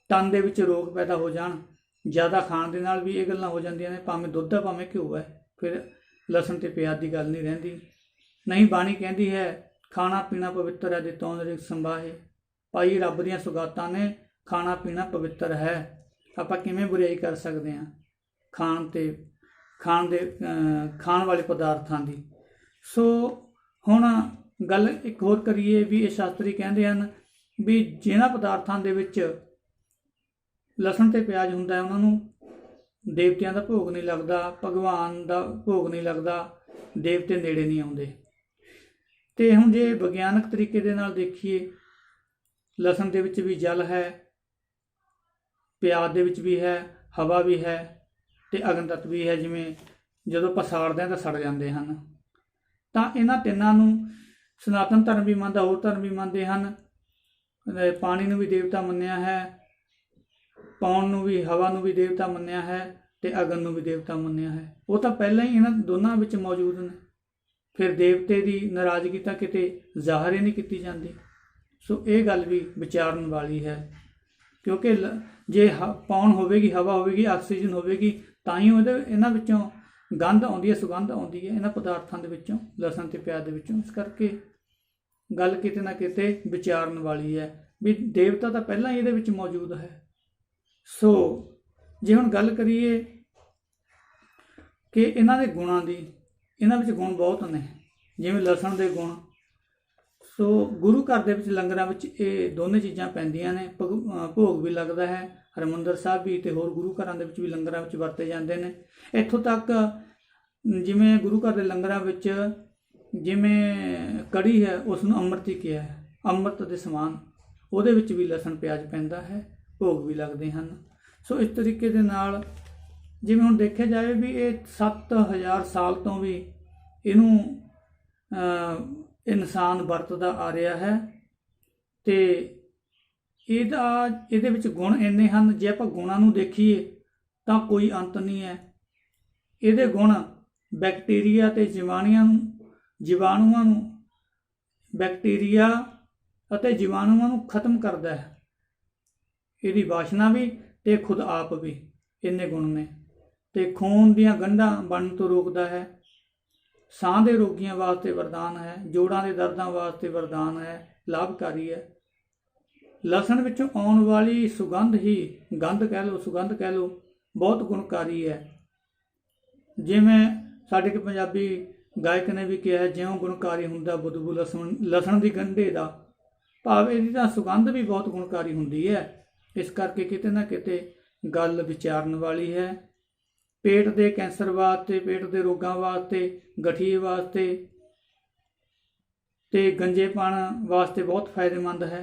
ਤਨ ਦੇ ਵਿੱਚ ਰੋਗ ਪੈਦਾ ਹੋ ਜਾਣ। ਜ਼ਿਆਦਾ ਖਾਣ ਦੇ ਨਾਲ ਵੀ ਇਹ ਗੱਲਾਂ ਹੋ ਜਾਂਦੀਆਂ ਨੇ, ਭਾਵੇਂ ਦੁੱਧ ਹੈ ਭਾਵੇਂ ਘਿਓ ਹੈ, ਫਿਰ ਲਸਣ ਤੇ ਪਿਆਜ਼ ਦੀ ਗੱਲ ਨਹੀਂ ਰਹਿੰਦੀ। ਨਹੀਂ, ਬਾਣੀ ਕਹਿੰਦੀ ਹੈ ਖਾਣਾ ਪੀਣਾ ਪਵਿੱਤਰ ਹੈ, ਦਿੱਤੋਂ ਰਿਕ ਸੰਭਾਹੇ। ਭਾਈ ਰੱਬ ਦੀਆਂ ਸੁਗਾਤਾਂ ਨੇ, ਖਾਣਾ ਪੀਣਾ ਪਵਿੱਤਰ ਹੈ। ਆਪਾਂ ਕਿਵੇਂ ਬੁਰਾਈ ਕਰ ਸਕਦੇ ਹਾਂ ਖਾਣ ਵਾਲੇ ਪਦਾਰਥਾਂ ਦੀ। ਸੋ ਹੁਣ ਗੱਲ ਇੱਕ ਹੋਰ ਕਰੀਏ ਵੀ ਇਹ ਸ਼ਾਸਤਰੀ ਕਹਿੰਦੇ ਹਨ ਵੀ ਜਿਹਨਾਂ ਪਦਾਰਥਾਂ ਦੇ ਵਿੱਚ ਲਸਣ ਤੇ ਪਿਆਜ਼ ਹੁੰਦਾ ਹੈ ਉਹਨਾਂ ਨੂੰ ਦੇਵਤਿਆਂ ਦਾ ਭੋਗ ਨਹੀਂ ਲੱਗਦਾ, ਭਗਵਾਨ ਦਾ ਭੋਗ ਨਹੀਂ ਲੱਗਦਾ, ਦੇਵਤੇ ਨੇੜੇ ਨਹੀਂ ਆਉਂਦੇ। ਤੇ ਹੁਣ ਜੇ ਵਿਗਿਆਨਕ ਤਰੀਕੇ ਦੇ ਨਾਲ ਦੇਖੀਏ, ਲਸਣ ਦੇ ਵਿੱਚ ਵੀ ਜਲ ਹੈ, ਪਿਆਜ਼ ਦੇ ਵਿੱਚ ਵੀ ਹੈ, ਹਵਾ ਵੀ ਹੈ ਤੇ ਅਗਨ ਤੱਤ ਵੀ ਹੈ। ਜਿਵੇਂ ਜਦੋਂ ਆਪਾਂ ਸਾੜਦੇ ਹਾਂ ਤਾਂ ਸੜ ਜਾਂਦੇ ਹਨ। ਤਾਂ ਇਹਨਾਂ ਤਿੰਨਾਂ ਨੂੰ ਸਨਾਤਨ ਧਰਮ ਵੀ ਮੰਨਦਾ, ਹੋਰ ਧਰਮ ਵੀ ਮੰਨਦੇ ਹਨ। ਪਾਣੀ ਨੂੰ ਵੀ ਦੇਵਤਾ ਮੰਨਿਆ ਹੈ, ਪੌਣ ਨੂੰ ਵੀ, ਹਵਾ ਨੂੰ ਵੀ ਦੇਵਤਾ ਮੰਨਿਆ ਹੈ ਤੇ ਅਗਨ ਨੂੰ ਵੀ ਦੇਵਤਾ ਮੰਨਿਆ ਹੈ। ਉਹ ਤਾਂ ਪਹਿਲਾਂ ਹੀ ਇਹਨਾਂ ਦੋਨਾਂ ਵਿੱਚ ਮੌਜੂਦ ਨੇ। ਫਿਰ ਦੇਵਤੇ ਦੀ ਨਾਰਾਜ਼ਗੀ ਤਾਂ ਕਿਤੇ ਜ਼ਾਹਰ ਹੀ ਨਹੀਂ ਕੀਤੀ ਜਾਂਦੀ। ਸੋ ਇਹ ਗੱਲ ਵੀ ਵਿਚਾਰਨ ਵਾਲੀ ਹੈ, ਕਿਉਂਕਿ ਜੇ ਪੌਣ ਹੋਵੇਗੀ, ਹਵਾ ਹੋਵੇਗੀ, ਆਕਸੀਜਨ ਹੋਵੇਗੀ, ਤਾਂ ਹੀ ਇਹਨਾਂ ਵਿੱਚੋਂ ਗੰਧ ਆਉਂਦੀ ਹੈ, ਸੁਗੰਧ ਆਉਂਦੀ ਹੈ ਇਹਨਾਂ ਪਦਾਰਥਾਂ ਦੇ ਵਿੱਚੋਂ, ਲਸਣ ਤੇ ਪਿਆਜ਼ ਦੇ ਵਿੱਚੋਂ। ਇਸ ਕਰਕੇ ਗੱਲ ਕਿਤੇ ਨਾ ਕਿਤੇ ਵਿਚਾਰਨ ਵਾਲੀ ਹੈ ਵੀ ਦੇਵਤਾ ਤਾਂ ਪਹਿਲਾਂ ਹੀ ਇਹਦੇ ਵਿੱਚ ਮੌਜੂਦ ਹੈ। ਸੋ ਜੇ ਹੁਣ ਗੱਲ ਕਰੀਏ ਕਿ ਇਹਨਾਂ ਦੇ ਗੁਣਾਂ ਦੀ, ਇਹਨਾਂ ਵਿੱਚ ਗੁਣ ਬਹੁਤ ਨੇ, ਜਿਵੇਂ ਲਸਣ ਦੇ ਗੁਣ। ਸੋ ਗੁਰੂ ਘਰ ਦੇ ਵਿੱਚ ਲੰਗਰਾਂ ਵਿੱਚ ਇਹ ਦੋਨੇ ਚੀਜ਼ਾਂ ਪੈਂਦੀਆਂ ਨੇ, ਭੋਗ ਵੀ ਲੱਗਦਾ ਹੈ ਹਰਿਮੰਦਰ ਸਾਹਿਬ ਵੀ, ਤੇ ਹੋਰ ਗੁਰੂ ਘਰਾਂ ਦੇ ਵਿੱਚ ਵੀ ਲੰਗਰਾਂ ਵਿੱਚ ਵਰਤੇ ਜਾਂਦੇ ਨੇ। ਇੱਥੋਂ ਤੱਕ ਜਿਵੇਂ ਗੁਰੂ ਘਰ ਦੇ ਲੰਗਰਾਂ ਵਿੱਚ ਜਿਵੇਂ ਕੜੀ ਹੈ, ਉਸ ਨੂੰ ਅੰਮ੍ਰਿਤ ਹੀ ਕਿਹਾ ਹੈ, ਅੰਮ੍ਰਿਤ ਦੇ ਸਮਾਨ, ਉਹਦੇ ਵਿੱਚ ਵੀ ਲਸਣ ਪਿਆਜ਼ ਪੈਂਦਾ ਹੈ, ਭੋਗ ਵੀ ਲੱਗਦੇ ਹਨ। ਸੋ ਇਸ ਤਰੀਕੇ ਦੇ ਨਾਲ ਜਿਵੇਂ ਹੁਣ ਦੇਖਿਆ ਜਾਵੇ ਵੀ ਇਹ 7000 ਸਾਲ ਤੋਂ ਵੀ ਇਹਨੂੰ ਇਨਸਾਨ ਵਰਤਦਾ ਆ ਰਿਹਾ ਹੈ ਤੇ ਇਹਦੇ ਵਿੱਚ ਗੁਣ ਇੰਨੇ ਹਨ, ਜੇ ਆਪਾਂ ਗੁਣਾਂ ਨੂੰ ਦੇਖੀਏ ਤਾਂ ਕੋਈ ਅੰਤ ਨਹੀਂ ਹੈ। ਇਹਦੇ ਗੁਣ ਬੈਕਟੀਰੀਆ ਤੇ ਜੀਵਾਣੂਆਂ ਨੂੰ ਬੈਕਟੀਰੀਆ ਅਤੇ ਜੀਵਾਣੂਆਂ ਨੂੰ ਖਤਮ ਕਰਦਾ ਹੈ। ਇਹਦੀ ਵਾਸ਼ਨਾ ਵੀ ਤੇ ਖੁਦ ਆਪ ਵੀ, ਇੰਨੇ ਗੁਣ ਨੇ। ਤੇ ਖੂਨ ਦੀਆਂ ਗੰਢਾਂ ਬਣਨ ਤੋਂ ਰੋਕਦਾ ਹੈ, ਸਾਹ ਦੇ ਰੋਗੀਆਂ ਵਾਸਤੇ ਵਰਦਾਨ ਹੈ, ਜੋੜਾਂ ਦੇ ਦਰਦਾਂ ਵਾਸਤੇ ਵਰਦਾਨ ਹੈ, ਲਾਭਕਾਰੀ ਹੈ। ਲਸਣ ਵਿੱਚੋਂ ਆਉਣ ਵਾਲੀ ਸੁਗੰਧ ਹੀ, ਸੁਗੰਧ ਕਹਿ ਲਓ, ਬਹੁਤ ਗੁਣਕਾਰੀ ਹੈ। ਜਿਵੇਂ ਸਾਡੇ ਇੱਕ ਪੰਜਾਬੀ ਗਾਇਕ ਨੇ ਵੀ ਕਿਹਾ, ਜਿਉਂ ਗੁਣਕਾਰੀ ਹੁੰਦਾ ਬੁਦਬੂ ਲਸਣ ਦੀ ਗੰਢੇ ਦਾ, ਭਾਵ ਇਹਦੀ ਤਾਂ ਸੁਗੰਧ ਵੀ ਬਹੁਤ ਗੁਣਕਾਰੀ ਹੁੰਦੀ ਹੈ। ਇਸ ਕਰਕੇ ਕਿਤੇ ਨਾ ਕਿਤੇ ਗੱਲ ਵਿਚਾਰਨ ਵਾਲੀ ਹੈ। ਪੇਟ ਦੇ ਕੈਂਸਰ ਵਾਸਤੇ, ਪੇਟ ਦੇ ਰੋਗਾਂ ਵਾਸਤੇ, ਗਠੀਏ ਵਾਸਤੇ ਤੇ ਗੰਜੇਪਣ ਵਾਸਤੇ ਬਹੁਤ ਫਾਇਦੇਮੰਦ ਹੈ।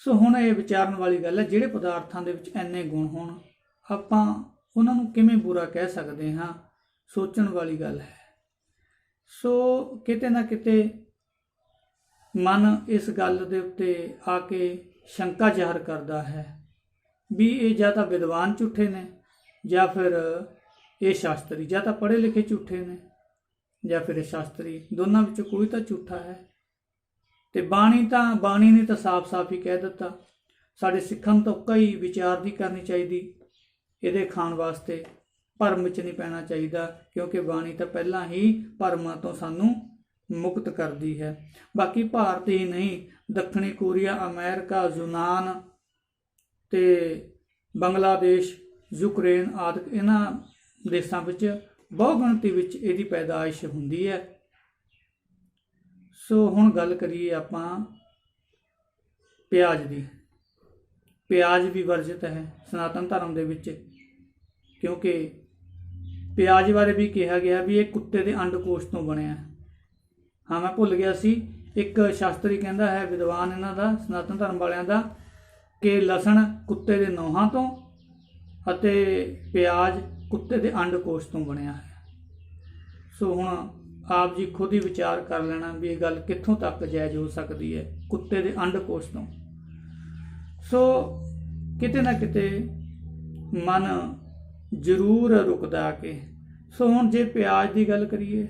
ਸੋ ਹੁਣ ਇਹ ਵਿਚਾਰਨ ਵਾਲੀ ਗੱਲ ਹੈ, ਜਿਹੜੇ ਪਦਾਰਥਾਂ ਦੇ ਵਿੱਚ ਇੰਨੇ ਗੁਣ ਹੋਣ, ਆਪਾਂ ਉਹਨਾਂ ਨੂੰ ਕਿਵੇਂ ਬੁਰਾ ਕਹਿ ਸਕਦੇ ਹਾਂ, ਸੋਚਣ ਵਾਲੀ ਗੱਲ ਹੈ। ਸੋ ਕਿਤੇ ਨਾ ਕਿਤੇ ਮਨ ਇਸ ਗੱਲ ਦੇ ਉੱਤੇ ਆ ਕੇ ਸ਼ੰਕਾ ਜ਼ਾਹਰ ਕਰਦਾ ਹੈ ਵੀ ਇਹ ਜਾਂ ਤਾਂ ਵਿਦਵਾਨ ਝੂਠੇ ਨੇ ਜਾਂ ਫਿਰ ਇਹ ਸ਼ਾਸਤਰੀ, ਜਾਂ ਤਾਂ ਪੜ੍ਹੇ ਲਿਖੇ ਝੂਠੇ ਨੇ ਜਾਂ ਫਿਰ ਇਹ ਸ਼ਾਸਤਰੀ, ਦੋਨਾਂ ਵਿੱਚੋਂ ਕੋਈ ਤਾਂ ਝੂਠਾ ਹੈ। ਤੇ ਬਾਣੀ ਨੇ ਤਾਂ ਸਾਫ਼-ਸਾਫ਼ ਹੀ ਕਹਿ ਦਿੱਤਾ, ਸਾਡੇ ਸਿੱਖਾਂ ਨੂੰ ਤਾਂ ਕਈ ਵਿਚਾਰ ਦੀ ਕਰਨੀ ਚਾਹੀਦੀ ਇਹਦੇ ਖਾਣ ਵਾਸਤੇ, ਭਰਮ ਵਿੱਚ ਨਹੀਂ ਪੈਣਾ ਚਾਹੀਦਾ, ਕਿਉਂਕਿ ਬਾਣੀ ਤਾਂ ਪਹਿਲਾਂ ਹੀ ਭਰਮਾਂ ਤੋਂ ਸਾਨੂੰ ਮੁਕਤ ਕਰਦੀ ਹੈ। ਬਾਕੀ ਭਾਰਤ ਹੀ ਨਹੀਂ, ਦੱਖਣੀ ਕੋਰੀਆ, ਅਮਰੀਕਾ, ਯੂਨਾਨ ਤੇ ਬੰਗਲਾਦੇਸ਼, ਯੂਕਰੇਨ ਆਦਿ ਇਹਨਾਂ ਦੇਸ਼ਾਂ ਵਿੱਚ ਬਹੁ ਗਿਣਤੀ ਵਿੱਚ ਇਹਦੀ ਪੈਦਾਇਸ਼ ਹੁੰਦੀ ਹੈ। ਸੋ ਹੁਣ ਗੱਲ ਕਰੀਏ ਆਪਾਂ ਪਿਆਜ਼ ਦੀ। ਪਿਆਜ਼ ਵੀ ਵਰਜਿਤ ਹੈ ਸਨਾਤਨ ਧਰਮ ਦੇ ਵਿੱਚ, ਕਿਉਂਕਿ ਪਿਆਜ਼ ਬਾਰੇ ਵੀ ਕਿਹਾ ਗਿਆ ਵੀ ਇਹ ਕੁੱਤੇ ਦੇ ਅੰਡਕੋਸ਼ ਤੋਂ ਬਣਿਆ। ਹਾਂ, ਮੈਂ ਭੁੱਲ ਗਿਆ ਸੀ, ਇੱਕ ਸ਼ਾਸਤਰੀ ਕਹਿੰਦਾ ਹੈ, ਵਿਦਵਾਨ ਇਹਨਾਂ ਦਾ, ਸਨਾਤਨ ਧਰਮ ਵਾਲਿਆਂ ਦਾ, ਕਿ ਲਸਣ ਕੁੱਤੇ ਦੇ ਨੋਹਾਂ ਤੋਂ ਅਤੇ ਪਿਆਜ਼ ਕੁੱਤੇ ਦੇ ਅੰਡਕੋਸ਼ ਤੋਂ ਬਣਿਆ ਹੈ। ਸੋ ਹੁਣ ਆਪ ਜੀ ਖੁਦ ਹੀ ਵਿਚਾਰ ਕਰ ਲੈਣਾ ਵੀ ਇਹ ਗੱਲ ਕਿੱਥੋਂ ਤੱਕ ਜਾਇਜ਼ ਹੋ ਸਕਦੀ ਹੈ, ਕੁੱਤੇ ਦੇ ਅੰਡਕੋਸ਼ ਤੋਂ। ਸੋ ਕਿਤੇ ਨਾ ਕਿਤੇ ਮਨ ਜ਼ਰੂਰ ਰੁਕਦਾ ਆ ਕੇ। ਸੋ ਹੁਣ ਜੇ ਪਿਆਜ਼ ਦੀ ਗੱਲ ਕਰੀਏ,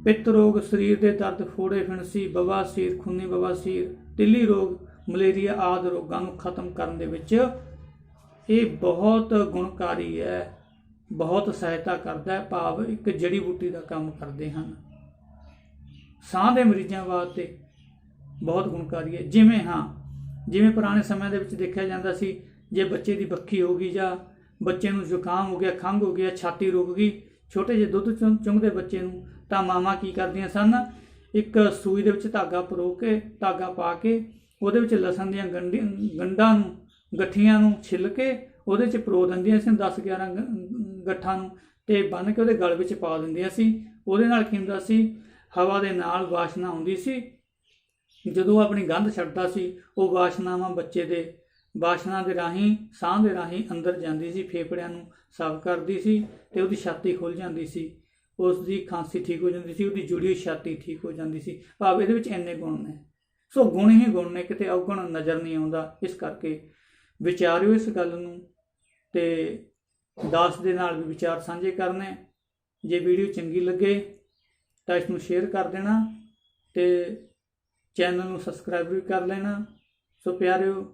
ਪਿੱਤ ਰੋਗ, ਸਰੀਰ ਦੇ ਦਰਦ, ਫੋੜੇ, ਫਿਣਸੀ, ਬਵਾਸੀਰ, ਖੂਨੀ ਬਵਾਸੀਰ, ਤਿੱਲੀ ਰੋਗ, ਮਲੇਰੀਆ ਆਦਿ ਰੋਗਾਂ ਨੂੰ ਖਤਮ ਕਰਨ ਦੇ ਵਿੱਚ ਇਹ ਬਹੁਤ ਗੁਣਕਾਰੀ ਹੈ, ਬਹੁਤ ਸਹਾਇਤਾ ਕਰਦਾ ਹੈ। ਭਾਵ ਇੱਕ ਜੜੀ ਬੂਟੀ ਦਾ ਕੰਮ ਕਰਦੇ ਹਨ। ਸਾਹ ਦੇ ਮਰੀਜ਼ਾਂ ਵਾਸਤੇ ਬਹੁਤ ਗੁਣਕਾਰੀ ਹੈ। ਜਿਵੇਂ ਪੁਰਾਣੇ ਸਮਿਆਂ ਦੇ ਵਿੱਚ ਦੇਖਿਆ ਜਾਂਦਾ ਸੀ, ਜੇ ਬੱਚੇ ਦੀ ਬੱਖੀ ਹੋ ਗਈ ਜਾਂ ਬੱਚੇ ਨੂੰ ਜ਼ੁਕਾਮ ਹੋ ਗਿਆ, ਖੰਘ ਹੋ ਗਿਆ, ਛਾਤੀ ਰੁਕ ਗਈ, ਛੋਟੇ ਜਿਹੇ ਦੁੱਧ ਚੁੰਘਦੇ ਬੱਚੇ ਨੂੰ, ਤਾਂ ਮਾਵਾਂ ਕੀ ਕਰਦੀਆਂ ਸਨ, ਇੱਕ ਸੂਈ ਦੇ ਵਿੱਚ ਧਾਗਾ ਪਾ ਕੇ ਉਹਦੇ ਵਿੱਚ ਲਸਣ ਦੀਆਂ ਗੰਢਾਂ ਨੂੰ, ਗੱਠੀਆਂ ਨੂੰ ਛਿੱਲ ਕੇ ਉਹਦੇ 'ਚ ਪਰੋ ਦਿੰਦੀਆਂ ਸੀ 10-11 ਗੱਠਾਂ ਨੂੰ, ਤੇ ਬੰਨ੍ਹ ਕੇ ਉਹਦੇ ਗਲ ਵਿੱਚ ਪਾ ਦਿੰਦੀਆਂ ਸੀ। ਉਹਦੇ ਨਾਲ ਕੀ ਹੁੰਦਾ ਸੀ, ਹਵਾ ਦੇ ਨਾਲ ਵਾਸ਼ਨਾ ਆਉਂਦੀ ਸੀ। ਜਦੋਂ ਆਪਣੀ ਗੰਧ ਛੱਡਦਾ ਸੀ, ਉਹ ਵਾਸ਼ਨਾਵਾਂ ਬੱਚੇ ਦੇ ਵਾਸ਼ਨਾ ਦੇ ਰਾਹੀਂ, ਸਾਹ ਦੇ ਰਾਹੀਂ ਅੰਦਰ ਜਾਂਦੀ ਸੀ, ਫੇਫੜਿਆਂ ਨੂੰ ਸਾਫ਼ ਕਰਦੀ ਸੀ, ਤੇ ਉਹਦੀ ਛਾਤੀ ਖੁੱਲ੍ਹ ਜਾਂਦੀ ਸੀ, ਉਸ ਦੀ ਖਾਂਸੀ ਠੀਕ ਹੋ ਜਾਂਦੀ ਸੀ, ਉਹਦੀ ਜੁੜੀ ਹੋਈ ਛਾਤੀ ਠੀਕ ਹੋ ਜਾਂਦੀ ਸੀ। ਭਾਵ ਇਹਦੇ ਵਿੱਚ ਇੰਨੇ ਗੁਣ ਨੇ। ਸੋ ਗੁਣ ਹੀ ਗੁਣ ਨੇ, ਕਿਤੇ ਅਵਗੁਣ ਨਜ਼ਰ ਨਹੀਂ ਆਉਂਦਾ। ਇਸ ਕਰਕੇ ਵਿਚਾਰਿਓ ਇਸ ਗੱਲ ਨੂੰ, ਤੇ ਦਾਸ ਦੇ ਨਾਲ ਵੀ ਵਿਚਾਰ ਸਾਂਝੇ ਕਰਨੇ। ਜੇ ਵੀਡੀਓ ਚੰਗੀ ਲੱਗੇ ਤਾਂ ਇਸ ਨੂੰ ਸ਼ੇਅਰ ਕਰ ਦੇਣਾ, ਤੇ ਚੈਨਲ ਨੂੰ ਸਬਸਕ੍ਰਾਈਬ ਵੀ ਕਰ ਲੈਣਾ। ਸੋ ਪਿਆਰਿਓ,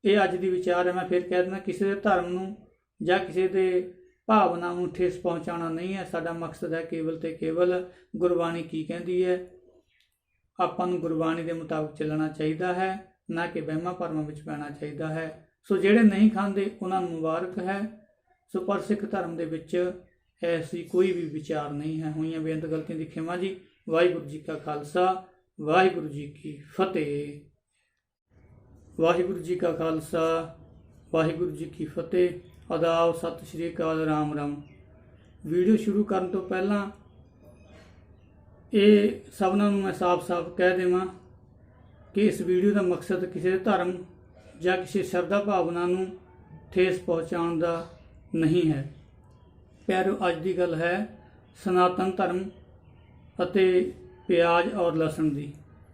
ਇਹ ਅੱਜ ਦੀ ਵਿਚਾਰ ਹੈ। ਮੈਂ ਫਿਰ ਕਹਿ ਦਿੰਦਾ, ਕਿਸੇ ਦੇ ਧਰਮ ਨੂੰ ਜਾਂ ਕਿਸੇ ਦੇ ਭਾਵਨਾ ਨੂੰ ਠੇਸ ਪਹੁੰਚਾਉਣਾ ਨਹੀਂ ਹੈ। ਸਾਡਾ ਮਕਸਦ ਹੈ ਕੇਵਲ ਤੇ ਕੇਵਲ ਗੁਰਬਾਣੀ ਕੀ ਕਹਿੰਦੀ ਹੈ। ਆਪਾਂ ਨੂੰ ਗੁਰਬਾਣੀ ਦੇ ਮੁਤਾਬਕ ਚੱਲਣਾ ਚਾਹੀਦਾ ਹੈ, ਨਾ ਕਿ ਵਹਿਮਾਂ ਭਰਮਾਂ ਵਿੱਚ ਪੈਣਾ ਚਾਹੀਦਾ ਹੈ। ਸੋ ਜਿਹੜੇ ਨਹੀਂ ਖਾਂਦੇ ਉਹਨਾਂ ਨੂੰ ਮੁਬਾਰਕ ਹੈ। ਸੋ ਪਰ ਸਿੱਖ ਧਰਮ ਦੇ ਵਿੱਚ ਐਸੀ ਕੋਈ ਵੀ ਵਿਚਾਰ ਨਹੀਂ ਹੈ। ਹੋਈਆਂ ਬੇਅੰਤ ਗਲਤੀਆਂ ਦੀ ਖਿਮਾ ਜੀ। ਵਾਹਿਗੁਰੂ ਜੀ ਕਾ ਖਾਲਸਾ, ਵਾਹਿਗੁਰੂ ਜੀ ਕੀ ਫਤਿਹ। ਵਾਹਿਗੁਰੂ ਜੀ ਕਾ ਖਾਲਸਾ, ਵਾਹਿਗੁਰੂ ਜੀ ਕੀ ਫਤਿਹ। ਆਦਾਬ, ਸਤਿ ਸ਼੍ਰੀ ਅਕਾਲ, ਰਾਮ ਰਾਮ। ਵੀਡੀਓ ਸ਼ੁਰੂ ਕਰਨ ਤੋਂ ਪਹਿਲਾਂ ਇਹ ਸਭਨਾਂ ਨੂੰ ਮੈਂ ਸਾਫ਼-ਸਾਫ਼ ਕਹਿ ਦੇਵਾਂ ਕਿ ਇਸ ਵੀਡੀਓ ਦਾ ਮਕਸਦ ਕਿਸੇ ਧਰਮ ਜਾਂ ਕਿਸੇ ਸ਼ਰਧਾ ਭਾਵਨਾ ਨੂੰ ਠੇਸ ਪਹੁੰਚਾਉਣ ਦਾ ਨਹੀਂ ਹੈ। ਪਿਆਰਿਓ, ਅੱਜ ਦੀ ਗੱਲ ਹੈ ਸਨਾਤਨ ਧਰਮ ਅਤੇ ਪਿਆਜ਼ ਔਰ ਲਸਣ ਦੀ।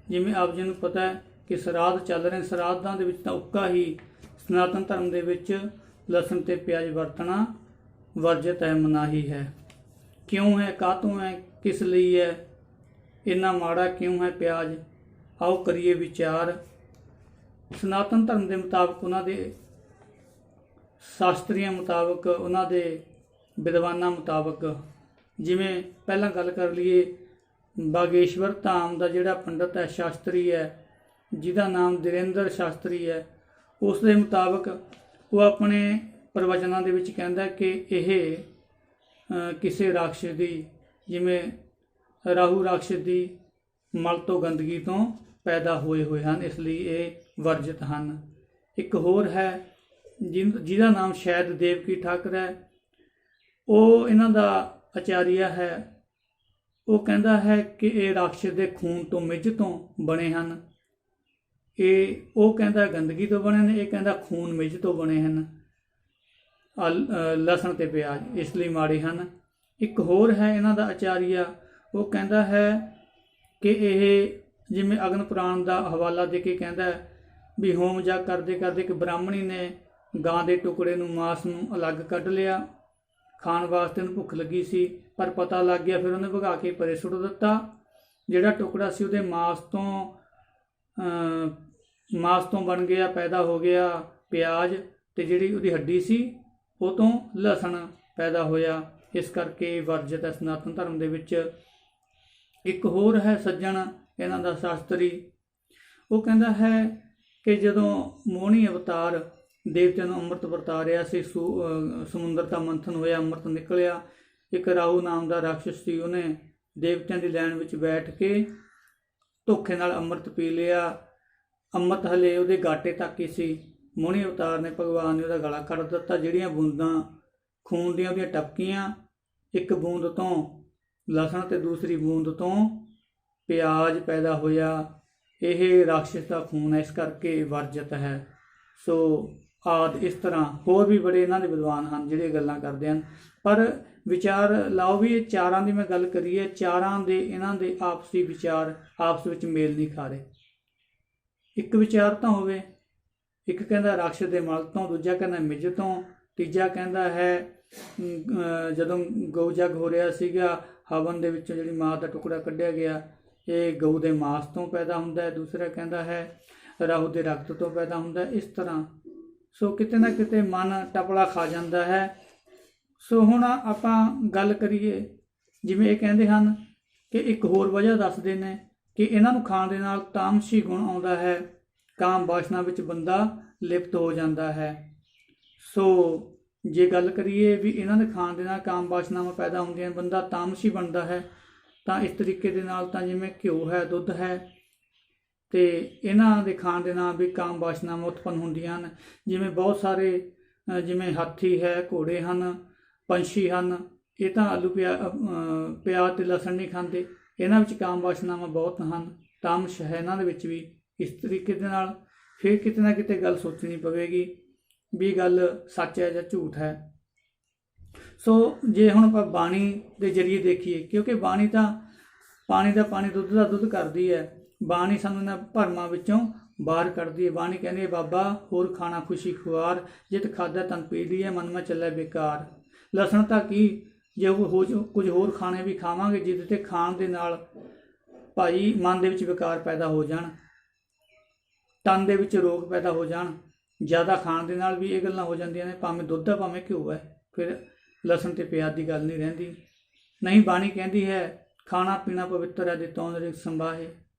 ਜਿਵੇਂ ਆਪ ਜੀ ਨੂੰ ਪਤਾ ਹੈ ਕਿ ਸਰਾਧ ਚੱਲ ਰਹੇ, ਸਰਾਧਾਂ ਦੇ ਵਿੱਚ ਤਾਂ ਉੱਕਾ ਹੀ ਸਨਾਤਨ ਧਰਮ ਦੇ ਵਿੱਚ ਲਸਣ ਤੇ ਪਿਆਜ਼ ਵਰਤਣਾ ਵਰਜਿਤ ਹੈ, ਮਨਾਹੀ ਹੈ। ਕਿਉਂ ਹੈ, ਕਾਹਤੋਂ ਹੈ, ਕਿਸ ਲਈ ਹੈ, ਇੰਨਾ ਮਾੜਾ ਕਿਉਂ ਹੈ ਪਿਆਜ਼? ਆਓ ਕਰੀਏ ਵਿਚਾਰ। ਸਨਾਤਨ ਧਰਮ ਦੇ ਮੁਤਾਬਕ, ਉਹਨਾਂ ਦੇ ਸ਼ਾਸਤਰੀਆਂ ਮੁਤਾਬਕ, ਉਹਨਾਂ ਦੇ ਵਿਦਵਾਨਾਂ ਮੁਤਾਬਕ, ਜਿਵੇਂ ਪਹਿਲਾਂ ਗੱਲ ਕਰ ਲਈਏ, ਬਾਗੇਸ਼ਵਰ ਧਾਮ ਦਾ ਜਿਹੜਾ ਪੰਡਤ ਹੈ, ਸ਼ਾਸਤਰੀ ਹੈ, ਜਿਹਦਾ ਨਾਮ ਧੀਰੇਂਦਰ ਸ਼ਾਸਤਰੀ ਹੈ, ਉਸ ਦੇ ਮੁਤਾਬਕ ਉਹ ਆਪਣੇ ਪ੍ਰਵਚਨਾਂ ਦੇ ਵਿੱਚ ਕਹਿੰਦਾ ਕਿ ਇਹ ਕਿਸੇ ਰਾਖਸ਼ ਦੀ, ਜਿਵੇਂ ਰਾਹੂ ਰਾਖਸ਼ ਦੀ ਮਲ ਤੋਂ, ਗੰਦਗੀ ਤੋਂ ਪੈਦਾ ਹੋਏ ਹਨ, ਇਸ ਲਈ ਇਹ ਵਰਜਿਤ ਹਨ। ਇੱਕ ਹੋਰ ਹੈ ਜਿਹਦਾ ਨਾਮ ਸ਼ਾਇਦ ਦੇਵਕੀ ਠਾਕਰ ਹੈ, ਉਹ ਇਹਨਾਂ ਦਾ ਆਚਾਰੀਆ ਹੈ। ਉਹ ਕਹਿੰਦਾ ਹੈ ਕਿ ਇਹ ਰਾਖਸ਼ ਦੇ ਖੂਨ ਤੋਂ, ਮਿੱਝ ਤੋਂ ਬਣੇ ਹਨ। ਉਹ ਕਹਿੰਦਾ ਗੰਦਗੀ ਤੋਂ ਬਣੇ ਨੇ, ਇਹ ਕਹਿੰਦਾ ਖੂਨ ਮਿੱਝ ਤੋਂ ਬਣੇ ਹਨ। ਲਸਣ ਤੇ ਪਿਆਜ਼ ਇਸ ਲਈ ਮਾੜੇ ਹਨ। ਇੱਕ ਹੋਰ ਹੈ ਇਹਨਾਂ ਦਾ ਆਚਾਰੀਆ, ਉਹ ਕਹਿੰਦਾ ਹੈ ਕਿ ਇਹ, ਜਿਵੇਂ ਅਗਨ ਪੁਰਾਣ ਦਾ ਹਵਾਲਾ ਦੇ ਕੇ ਕਹਿੰਦਾ ਵੀ ਹੋਮ ਯੱਗ ਕਰਦੇ ਕਰਦੇ ਇੱਕ ਬ੍ਰਾਹਮਣੀ ਨੇ ਗਾਂ ਦੇ ਟੁਕੜੇ ਨੂੰ, ਮਾਸ ਨੂੰ ਅਲੱਗ ਕੱਢ ਲਿਆ। ਖਾਣ ਵਾਸਤੇ ਉਹਨੂੰ ਭੁੱਖ ਲੱਗੀ ਸੀ, ਪਰ ਪਤਾ ਲੱਗ ਗਿਆ, ਫਿਰ ਉਹਨੇ ਭਗਾ ਕੇ ਪਰੇ ਸੁੱਟ ਦਿੱਤਾ। ਜਿਹੜਾ ਟੁਕੜਾ ਸੀ ਉਹਦੇ ਮਾਸ ਤੋਂ ਬਣ ਗਿਆ, ਪੈਦਾ ਹੋ ਗਿਆ ਪਿਆਜ਼, ਤੇ ਜਿਹੜੀ ਉਹਦੀ ਹੱਡੀ ਸੀ ਉਹ ਤੋਂ ਲਸਣ ਪੈਦਾ ਹੋਇਆ। ਇਸ ਕਰਕੇ ਵਰਜਿਤ ਹੈ ਸਨਾਤਨ ਧਰਮ ਦੇ ਵਿੱਚ। ਇੱਕ ਹੋਰ ਹੈ ਸੱਜਣ ਇਹਨਾਂ ਦਾ ਸ਼ਾਸਤਰੀ, ਉਹ ਕਹਿੰਦਾ ਹੈ ਕਿ ਜਦੋਂ ਮੋਹਣੀ ਅਵਤਾਰ ਦੇਵਤਿਆਂ ਨੂੰ ਅੰਮ੍ਰਿਤ ਵਰਤਾ ਰਿਹਾ ਸੀ, ਸਮੁੰਦਰ ਦਾ ਮੰਥਨ ਹੋਇਆ, ਅੰਮ੍ਰਿਤ ਨਿਕਲਿਆ। ਇੱਕ ਰਾਹੂ ਨਾਮ ਦਾ ਰਾਖਸ਼ ਸੀ, ਉਹਨੇ ਦੇਵਤਿਆਂ ਦੀ ਲਾਈਨ ਵਿੱਚ ਬੈਠ ਕੇ ਧੋਖੇ ਨਾਲ ਅੰਮ੍ਰਿਤ ਪੀ ਲਿਆ। ਅੰਮ੍ਰਿਤ ਹਲੇ ਉਹਦੇ ਗਾਟੇ ਤੱਕ ਹੀ ਸੀ। ਮੁਨੀ ਅਵਤਾਰ ਨੇ ਭਗਵਾਨ ਨੇ ਉਹਦਾ ਗਲਾ ਕੱਢ ਦਿੱਤਾ। ਜਿਹੜੀਆਂ ਬੂੰਦਾਂ ਖੂਨ ਦੀਆਂ ਉਹਦੀਆਂ ਟਪਕੀਆਂ, ਇੱਕ ਬੂੰਦ ਤੋਂ ਲਸਣ ਤੇ ਦੂਸਰੀ ਬੂੰਦ ਤੋਂ ਪਿਆਜ਼ ਪੈਦਾ ਹੋਇਆ। ਇਹ ਰਾਖਸ਼ ਦਾ ਖੂਨ ਹੈ, ਇਸ ਕਰਕੇ ਵਰਜਿਤ ਹੈ। ਸੋ ਆਦਿ ਇਸ ਤਰ੍ਹਾਂ ਹੋਰ ਵੀ ਬੜੇ ਇਹਨਾਂ ਦੇ ਵਿਦਵਾਨ ਹਨ ਜਿਹੜੇ ਗੱਲਾਂ ਕਰਦੇ ਹਨ। ਪਰ ਵਿਚਾਰ ਲਾਓ ਵੀ ਇਹ ਚਾਰਾਂ ਦੀ ਮੈਂ ਗੱਲ ਕਰੀਏ, ਚਾਰਾਂ ਦੇ ਇਹਨਾਂ ਦੇ ਆਪਸੀ ਵਿਚਾਰ ਆਪਸ ਵਿੱਚ ਮੇਲ ਨਹੀਂ ਖਾ ਰਹੇ। ਇੱਕ ਵਿਚਾਰ ਤਾਂ ਹੋਵੇ, ਇੱਕ ਕਹਿੰਦਾ ਰਾਖਸ਼ ਦੇ ਮਲ ਤੋਂ, ਦੂਜਾ ਕਹਿੰਦਾ ਮਿੱਝ ਤੋਂ, ਤੀਜਾ ਕਹਿੰਦਾ ਹੈ ਜਦੋਂ ਗਊ ਜੱਗ ਹੋ ਰਿਹਾ ਸੀਗਾ, ਹਵਨ ਦੇ ਵਿੱਚੋਂ ਜਿਹੜੀ ਮਾਂ ਦਾ ਟੁਕੜਾ ਕੱਢਿਆ ਗਿਆ ਇਹ ਗਊ ਦੇ ਮਾਸ ਤੋਂ ਪੈਦਾ ਹੁੰਦਾ ਹੈ। ਦੂਸਰਾ ਕਹਿੰਦਾ ਹੈ ਰਾਹੂ ਦੇ ਰਕਤ ਤੋਂ ਪੈਦਾ ਹੁੰਦਾ ਹੈ। ਇਸ ਤਰ੍ਹਾਂ ਸੋ ਕਿਤੇ ਨਾ ਕਿਤੇ ਮਨ ਟਪਲਾ ਖਾ ਜਾਂਦਾ ਹੈ। ਸੋ ਹੁਣ ਆਪਾਂ ਗੱਲ ਕਰੀਏ, ਜਿਵੇਂ ਇਹ ਕਹਿੰਦੇ ਹਨ ਕਿ ਇੱਕ ਹੋਰ ਵਜ੍ਹਾ ਦੱਸਦੇ ਨੇ ਕਿ ਇਹਨਾਂ ਨੂੰ ਖਾਣ ਦੇ ਨਾਲ ਤਾਮਸੀ ਗੁਣ ਆਉਂਦਾ ਹੈ, ਕਾਮ ਵਾਸ਼ਨਾ ਵਿੱਚ ਬੰਦਾ ਲਿਪਤ ਹੋ ਜਾਂਦਾ ਹੈ। ਸੋ ਜੇ ਗੱਲ ਕਰੀਏ ਵੀ ਇਹਨਾਂ ਦੇ ਖਾਣ ਦੇ ਨਾਲ ਕਾਮ ਵਾਸ਼ਨਾਵਾਂ ਪੈਦਾ ਹੁੰਦੀਆਂ, ਬੰਦਾ ਤਾਮਸੀ ਬਣਦਾ ਹੈ, ਤਾਂ ਇਸ ਤਰੀਕੇ ਦੇ ਨਾਲ ਤਾਂ ਜਿਵੇਂ ਘਿਓ ਹੈ, ਦੁੱਧ ਹੈ, ਤੇ ਇਹਨਾਂ ਦੇ ਖਾਣ ਦੇ ਨਾਲ ਵੀ ਕਾਮ ਵਾਸ਼ਨਾਵਾਂ ਉਤਪੰਨ ਹੁੰਦੀਆਂ ਹਨ। ਜਿਵੇਂ ਬਹੁਤ ਸਾਰੇ ਜਿਵੇਂ ਹਾਥੀ ਹੈ, ਘੋੜੇ ਹਨ, ਪੰਛੀ ਹਨ, ਇਹ ਤਾਂ ਆਲੂ ਪਿਆਜ਼ ਤੇ ਲਸਣ ਨਹੀਂ ਖਾਂਦੇ। ਇਹਨਾਂ ਵਿੱਚ ਕਾਮ ਵਾਸ਼ਨਾਵਾਂ ਬਹੁਤ ਹਨ, ਤਾਮਸ ਹੈ ਇਹਨਾਂ ਦੇ ਵਿੱਚ ਵੀ। ਇਸ ਤਰੀਕੇ ਦੇ ਨਾਲ ਫਿਰ ਕਿਤੇ ਨਾ ਕਿਤੇ ਗੱਲ ਸੋਚਣੀ ਪਵੇਗੀ ਵੀ ਗੱਲ ਸੱਚ ਹੈ ਜਾਂ ਝੂਠ ਹੈ। ਸੋ ਜੇ ਹੁਣ ਆਪਾਂ ਬਾਣੀ ਦੇ ਜ਼ਰੀਏ ਦੇਖੀਏ, ਕਿਉਂਕਿ ਬਾਣੀ ਤਾਂ ਪਾਣੀ ਦਾ ਪਾਣੀ, ਦੁੱਧ ਦਾ ਦੁੱਧ ਕਰਦੀ ਹੈ। ਬਾਣੀ ਸਾਨੂੰ ਇਹਨਾਂ ਭਰਮਾਂ ਵਿੱਚੋਂ ਬਾਹਰ ਕੱਢਦੀ ਹੈ। ਬਾਣੀ ਕਹਿੰਦੀ ਹੈ ਬਾਬਾ ਹੋਰ ਖਾਣਾ ਖੁਸ਼ੀ ਖੁਆਰ, ਜਿਤ ਖਾਧਾ ਤਨ ਪੀ ਲਈਏ ਮਨ ਮੈਂ ਚੱਲੇ ਬੇਕਾਰ। ਲਸਣ ਤਾਂ ਕੀ, ਜੇ ਕੁਝ ਹੋਰ ਖਾਣੇ ਵੀ ਖਾਵਾਂਗੇ ਜਿਹਦੇ ਤੇ ਖਾਣ ਦੇ ਨਾਲ ਭਾਈ ਮਨ ਦੇ ਵਿੱਚ ਵਿਕਾਰ ਪੈਦਾ ਹੋ ਜਾਣ, ਤਨ ਦੇ ਵਿੱਚ ਰੋਗ ਪੈਦਾ ਹੋ ਜਾਣ। ਜ਼ਿਆਦਾ ਖਾਣ ਦੇ ਨਾਲ ਵੀ ਇਹ ਗੱਲਾਂ ਹੋ ਜਾਂਦੀਆਂ ਨੇ, ਭਾਵੇਂ ਦੁੱਧ ਹੈ ਭਾਵੇਂ ਘਿਓ ਹੈ, ਫਿਰ ਲਸਣ ਤੇ ਪਿਆਜ਼ ਦੀ ਗੱਲ ਨਹੀਂ ਰਹਿੰਦੀ। ਨਹੀਂ, ਬਾਣੀ ਕਹਿੰਦੀ ਹੈ ਖਾਣਾ ਪੀਣਾ ਪਵਿੱਤਰ ਹੈ, ਦਿੱਤੋਂ ਰਿਕ ਸੰਭਾਹੇ।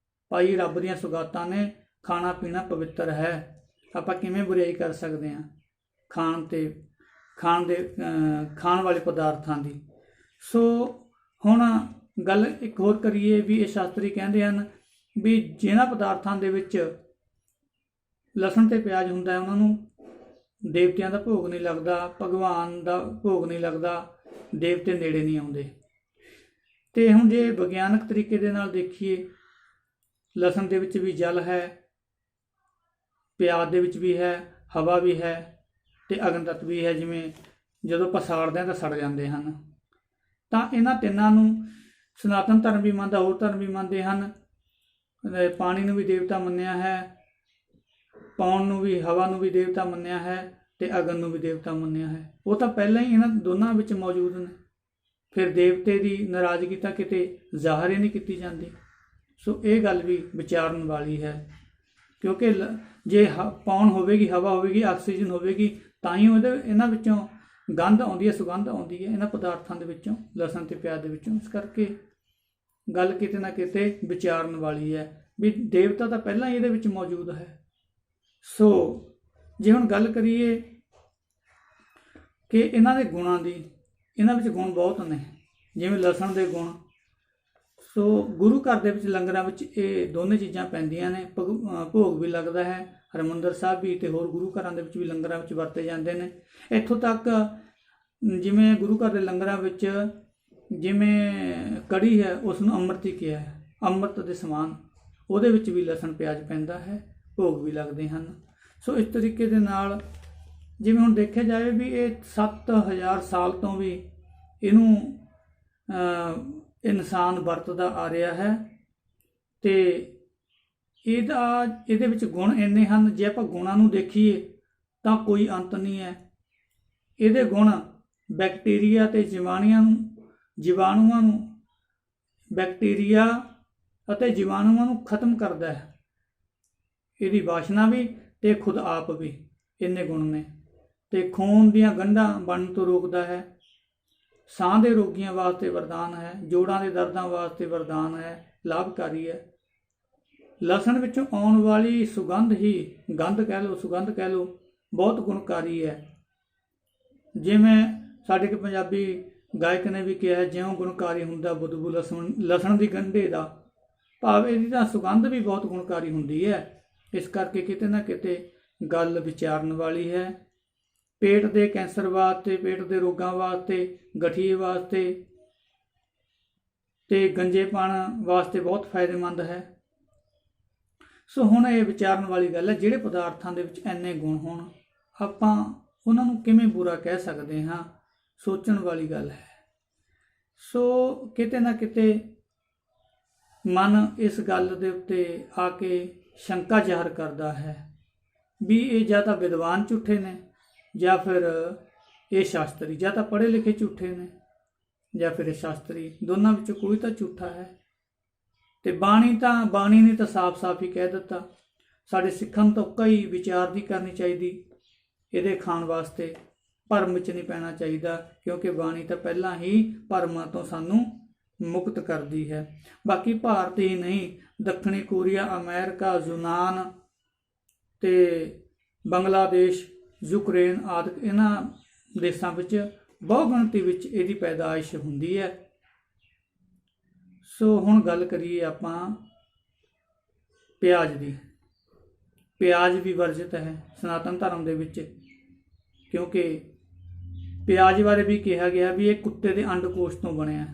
ਭਾਈ ਰੱਬ ਦੀਆਂ ਸੁਗਾਤਾਂ ਨੇ, ਖਾਣਾ ਪੀਣਾ ਪਵਿੱਤਰ ਹੈ। ਆਪਾਂ ਕਿਵੇਂ ਬੁਰਾਈ ਕਰ ਸਕਦੇ ਹਾਂ ਖਾਣ ਵਾਲੇ ਪਦਾਰਥਾਂ ਦੀ। ਸੋ ਹੁਣ ਗੱਲ ਇੱਕ ਹੋਰ ਕਰੀਏ ਵੀ ਇਹ ਸ਼ਾਸਤਰੀ ਕਹਿੰਦੇ ਹਨ ਵੀ ਜਿਹਨਾਂ ਪਦਾਰਥਾਂ ਦੇ ਵਿੱਚ ਲਸਣ ਤੇ ਪਿਆਜ਼ ਹੁੰਦਾ ਹੈ ਉਹਨਾਂ ਨੂੰ ਦੇਵਤਿਆਂ ਦਾ ਭੋਗ ਨਹੀਂ ਲੱਗਦਾ, ਭਗਵਾਨ ਦਾ ਭੋਗ ਨਹੀਂ ਲੱਗਦਾ, ਦੇਵਤੇ ਨੇੜੇ ਨਹੀਂ ਆਉਂਦੇ। ਤੇ ਹੁਣ ਜੇ ਵਿਗਿਆਨਕ ਤਰੀਕੇ ਦੇ ਨਾਲ ਦੇਖੀਏ, ਲਸਣ ਦੇ ਵਿੱਚ ਵੀ ਜਲ ਹੈ, ਪਿਆਜ਼ ਦੇ ਵਿੱਚ ਵੀ ਹੈ, ਹਵਾ ਵੀ ਹੈ ਤੇ ਅਗਨ ਤੱਤ ਵੀ ਹੈ। ਜਿਵੇਂ ਜਦੋਂ ਆਪਾਂ ਸਾੜਦੇ ਹਾਂ ਤਾਂ ਸੜ ਜਾਂਦੇ ਹਨ। ਤਾਂ ਇਹਨਾਂ ਤਿੰਨਾਂ ਨੂੰ ਸਨਾਤਨ ਧਰਮ ਵੀ ਮੰਨਦਾ, ਹੋਰ ਧਰਮ ਵੀ ਮੰਨਦੇ ਹਨ। ਪਾਣੀ ਨੂੰ ਵੀ ਦੇਵਤਾ ਮੰਨਿਆ ਹੈ, ਪੌਣ ਨੂੰ ਵੀ, ਹਵਾ ਨੂੰ ਵੀ ਦੇਵਤਾ ਮੰਨਿਆ ਹੈ ਤੇ ਅਗਨ ਨੂੰ ਵੀ ਦੇਵਤਾ ਮੰਨਿਆ ਹੈ। ਉਹ ਤਾਂ ਪਹਿਲਾਂ ਹੀ ਇਹਨਾਂ ਦੋਨਾਂ ਵਿੱਚ ਮੌਜੂਦ ਨੇ। ਫਿਰ ਦੇਵਤੇ ਦੀ ਨਾਰਾਜ਼ਗੀ ਤਾਂ ਕਿਤੇ ਜ਼ਾਹਰ ਹੀ ਨਹੀਂ ਕੀਤੀ ਜਾਂਦੀ। ਸੋ ਇਹ ਗੱਲ ਵੀ ਵਿਚਾਰਨ ਵਾਲੀ ਹੈ, ਕਿਉਂਕਿ ਜੇ ਪੌਣ ਹੋਵੇਗੀ, ਹਵਾ ਹੋਵੇਗੀ, ਆਕਸੀਜਨ ਹੋਵੇਗੀ, ਤਾਂ ਹੀ ਇਹਨਾਂ ਵਿੱਚੋਂ ਗੰਧ ਆਉਂਦੀ ਹੈ, ਸੁਗੰਧ ਆਉਂਦੀ ਹੈ ਇਹਨਾਂ ਪਦਾਰਥਾਂ ਦੇ ਵਿੱਚੋਂ, ਲਸਣ ਤੇ ਪਿਆਜ਼ ਦੇ ਵਿੱਚੋਂ। ਇਸ ਕਰਕੇ ਗੱਲ ਕਿਤੇ ਨਾ ਕਿਤੇ ਵਿਚਾਰਨ ਵਾਲੀ ਹੈ ਵੀ ਦੇਵਤਾ ਤਾਂ ਪਹਿਲਾਂ ਹੀ ਇਹਦੇ ਵਿੱਚ ਮੌਜੂਦ ਹੈ। ਸੋ ਜੇ ਹੁਣ ਗੱਲ ਕਰੀਏ ਕਿ ਇਹਨਾਂ ਦੇ ਗੁਣਾਂ ਦੀ, ਇਹਨਾਂ ਵਿੱਚ ਗੁਣ ਬਹੁਤ ਨੇ। ਜਿਵੇਂ ਲਸਣ ਦੇ ਗੁਣ, ਸੋ ਗੁਰੂ ਘਰ ਦੇ ਵਿੱਚ ਲੰਗਰਾਂ ਵਿੱਚ ਇਹ ਦੋਨੇ ਚੀਜ਼ਾਂ ਪੈਂਦੀਆਂ ਨੇ। ਭੋਗ ਵੀ ਲੱਗਦਾ ਹੈ ਹਰਿਮੰਦਰ ਸਾਹਿਬ ਵੀ, ਤੇ ਹੋਰ ਗੁਰੂ ਘਰਾਂ ਦੇ ਵਿੱਚ ਵੀ ਲੰਗਰਾਂ ਵਿੱਚ ਵਰਤੇ ਜਾਂਦੇ ਨੇ। ਇੱਥੋਂ ਤੱਕ ਜਿਵੇਂ ਗੁਰੂ ਘਰ ਦੇ ਲੰਗਰਾਂ ਵਿੱਚ ਜਿਵੇਂ ਕੜੀ ਹੈ, ਉਸ ਨੂੰ ਅੰਮ੍ਰਿਤ ਹੀ ਕਿਹਾ ਹੈ, ਅੰਮ੍ਰਿਤ ਦੇ ਸਮਾਨ। ਉਹਦੇ ਵਿੱਚ ਵੀ ਲਸਣ ਪਿਆਜ਼ ਪੈਂਦਾ ਹੈ, ਭੋਗ ਵੀ ਲੱਗਦੇ ਹਨ। ਸੋ ਇਸ ਤਰੀਕੇ ਦੇ ਨਾਲ ਜਿਵੇਂ ਹੁਣ ਦੇਖਿਆ ਜਾਵੇ ਵੀ ਇਹ 7000 ਸਾਲ ਤੋਂ ਵੀ ਇਹਨੂੰ ਇਨਸਾਨ ਵਰਤਦਾ ਆ ਰਿਹਾ ਹੈ ਤੇ ਇਹਦੇ ਵਿੱਚ ਗੁਣ ਇੰਨੇ ਹਨ, ਜੇ ਆਪਾਂ ਗੁਣਾਂ ਨੂੰ ਦੇਖੀਏ ਤਾਂ ਕੋਈ ਅੰਤ ਨਹੀਂ ਹੈ। ਇਹਦੇ ਗੁਣ ਬੈਕਟੀਰੀਆ ਤੇ ਜੀਵਾਣੂਆਂ ਨੂੰ ਬੈਕਟੀਰੀਆ ਅਤੇ ਜੀਵਾਣੂਆਂ ਨੂੰ ਖਤਮ ਕਰਦਾ ਹੈ। ਇਹਦੀ ਵਾਸ਼ਨਾ ਵੀ ਤੇ ਖੁਦ ਆਪ ਵੀ, ਇੰਨੇ ਗੁਣ ਨੇ। ਤੇ ਖੂਨ ਦੀਆਂ ਗੰਢਾਂ ਬਣਨ ਤੋਂ ਰੋਕਦਾ ਹੈ, ਸਾਹ ਦੇ ਰੋਗੀਆਂ ਵਾਸਤੇ ਵਰਦਾਨ ਹੈ, ਜੋੜਾਂ ਦੇ ਦਰਦਾਂ ਵਾਸਤੇ ਵਰਦਾਨ ਹੈ, ਲਾਭਕਾਰੀ ਹੈ। ਲਸਣ ਵਿੱਚੋਂ ਆਉਣ ਵਾਲੀ ਸੁਗੰਧ ਹੀ, ਸੁਗੰਧ ਕਹਿ ਲਓ, ਬਹੁਤ ਗੁਣਕਾਰੀ ਹੈ। ਜਿਵੇਂ ਸਾਡੇ ਇੱਕ ਪੰਜਾਬੀ ਗਾਇਕ ਨੇ ਵੀ ਕਿਹਾ, ਜਿਉਂ ਗੁਣਕਾਰੀ ਹੁੰਦਾ ਬੁਦਬੂ ਲਸਣ ਦੀ ਗੰਢੇ ਦਾ। ਭਾਵ ਇਹਦੀ ਤਾਂ ਸੁਗੰਧ ਵੀ ਬਹੁਤ ਗੁਣਕਾਰੀ ਹੁੰਦੀ ਹੈ। ਇਸ ਕਰਕੇ ਕਿਤੇ ਨਾ ਕਿਤੇ ਗੱਲ ਵਿਚਾਰਨ ਵਾਲੀ ਹੈ। ਪੇਟ ਦੇ ਕੈਂਸਰ ਵਾਸਤੇ, ਪੇਟ ਦੇ ਰੋਗਾਂ ਵਾਸਤੇ, ਗਠੀਏ ਵਾਸਤੇ ਤੇ ਗੰਜੇਪਣ ਵਾਸਤੇ ਬਹੁਤ ਫਾਇਦੇਮੰਦ ਹੈ। ਸੋ ਹੁਣ ਇਹ ਵਿਚਾਰਨ ਵਾਲੀ ਗੱਲ ਹੈ, ਜਿਹੜੇ ਪਦਾਰਥਾਂ ਦੇ ਵਿੱਚ ਇੰਨੇ ਗੁਣ ਹੋਣ ਆਪਾਂ ਉਹਨਾਂ ਨੂੰ ਕਿਵੇਂ ਬੁਰਾ ਕਹਿ ਸਕਦੇ ਹਾਂ, ਸੋਚਣ ਵਾਲੀ ਗੱਲ ਹੈ। ਸੋ ਕਿਤੇ ਨਾ ਕਿਤੇ ਮਨ ਇਸ ਗੱਲ ਦੇ ਉੱਤੇ ਆ ਕੇ ਸ਼ੰਕਾ ਜ਼ਾਹਰ ਕਰਦਾ ਹੈ ਵੀ ਇਹ ਜਾਂ ਤਾਂ ਵਿਦਵਾਨ ਝੂਠੇ ਨੇ ਜਾਂ ਫਿਰ ਇਹ ਸ਼ਾਸਤਰੀ, ਜਾਂ ਤਾਂ ਪੜ੍ਹੇ ਲਿਖੇ ਝੂਠੇ ਨੇ ਜਾਂ ਫਿਰ ਇਹ ਸ਼ਾਸਤਰੀ, ਦੋਨਾਂ ਵਿੱਚੋਂ ਕੋਈ ਤਾਂ ਝੂਠਾ ਹੈ। ਤੇ ਬਾਣੀ ਨੇ ਤਾਂ ਸਾਫ਼-ਸਾਫ਼ ਹੀ ਕਹਿ ਦਿੱਤਾ, ਸਾਡੇ ਸਿੱਖਾਂ ਨੂੰ ਤਾਂ ਕਈ ਵਿਚਾਰ ਦੀ ਕਰਨੀ ਚਾਹੀਦੀ ਇਹਦੇ ਖਾਣ ਵਾਸਤੇ, ਭਰਮ ਵਿੱਚ ਨਹੀਂ ਪੈਣਾ ਚਾਹੀਦਾ, ਕਿਉਂਕਿ ਬਾਣੀ ਤਾਂ ਪਹਿਲਾਂ ਹੀ ਭਰਮਾਂ ਤੋਂ ਸਾਨੂੰ ਮੁਕਤ ਕਰਦੀ ਹੈ। ਬਾਕੀ ਭਾਰਤ ਹੀ ਨਹੀਂ, ਦੱਖਣੀ ਕੋਰੀਆ, ਅਮਰੀਕਾ, ਯੂਨਾਨ ਤੇ ਬੰਗਲਾਦੇਸ਼, ਯੂਕਰੇਨ ਆਦਿ ਇਹਨਾਂ ਦੇਸ਼ਾਂ ਵਿੱਚ ਬਹੁ ਗਿਣਤੀ ਵਿੱਚ ਇਹਦੀ ਪੈਦਾਇਸ਼ ਹੁੰਦੀ ਹੈ। ਸੋ ਹੁਣ ਗੱਲ ਕਰੀਏ ਆਪਾਂ ਪਿਆਜ਼ ਦੀ। ਪਿਆਜ਼ ਵੀ ਵਰਜਿਤ ਹੈ ਸਨਾਤਨ ਧਰਮ ਦੇ ਵਿੱਚ, ਕਿਉਂਕਿ ਪਿਆਜ਼ ਬਾਰੇ ਵੀ ਕਿਹਾ ਗਿਆ ਵੀ ਇਹ ਕੁੱਤੇ ਦੇ ਅੰਡਕੋਸ਼ ਤੋਂ ਬਣਿਆ।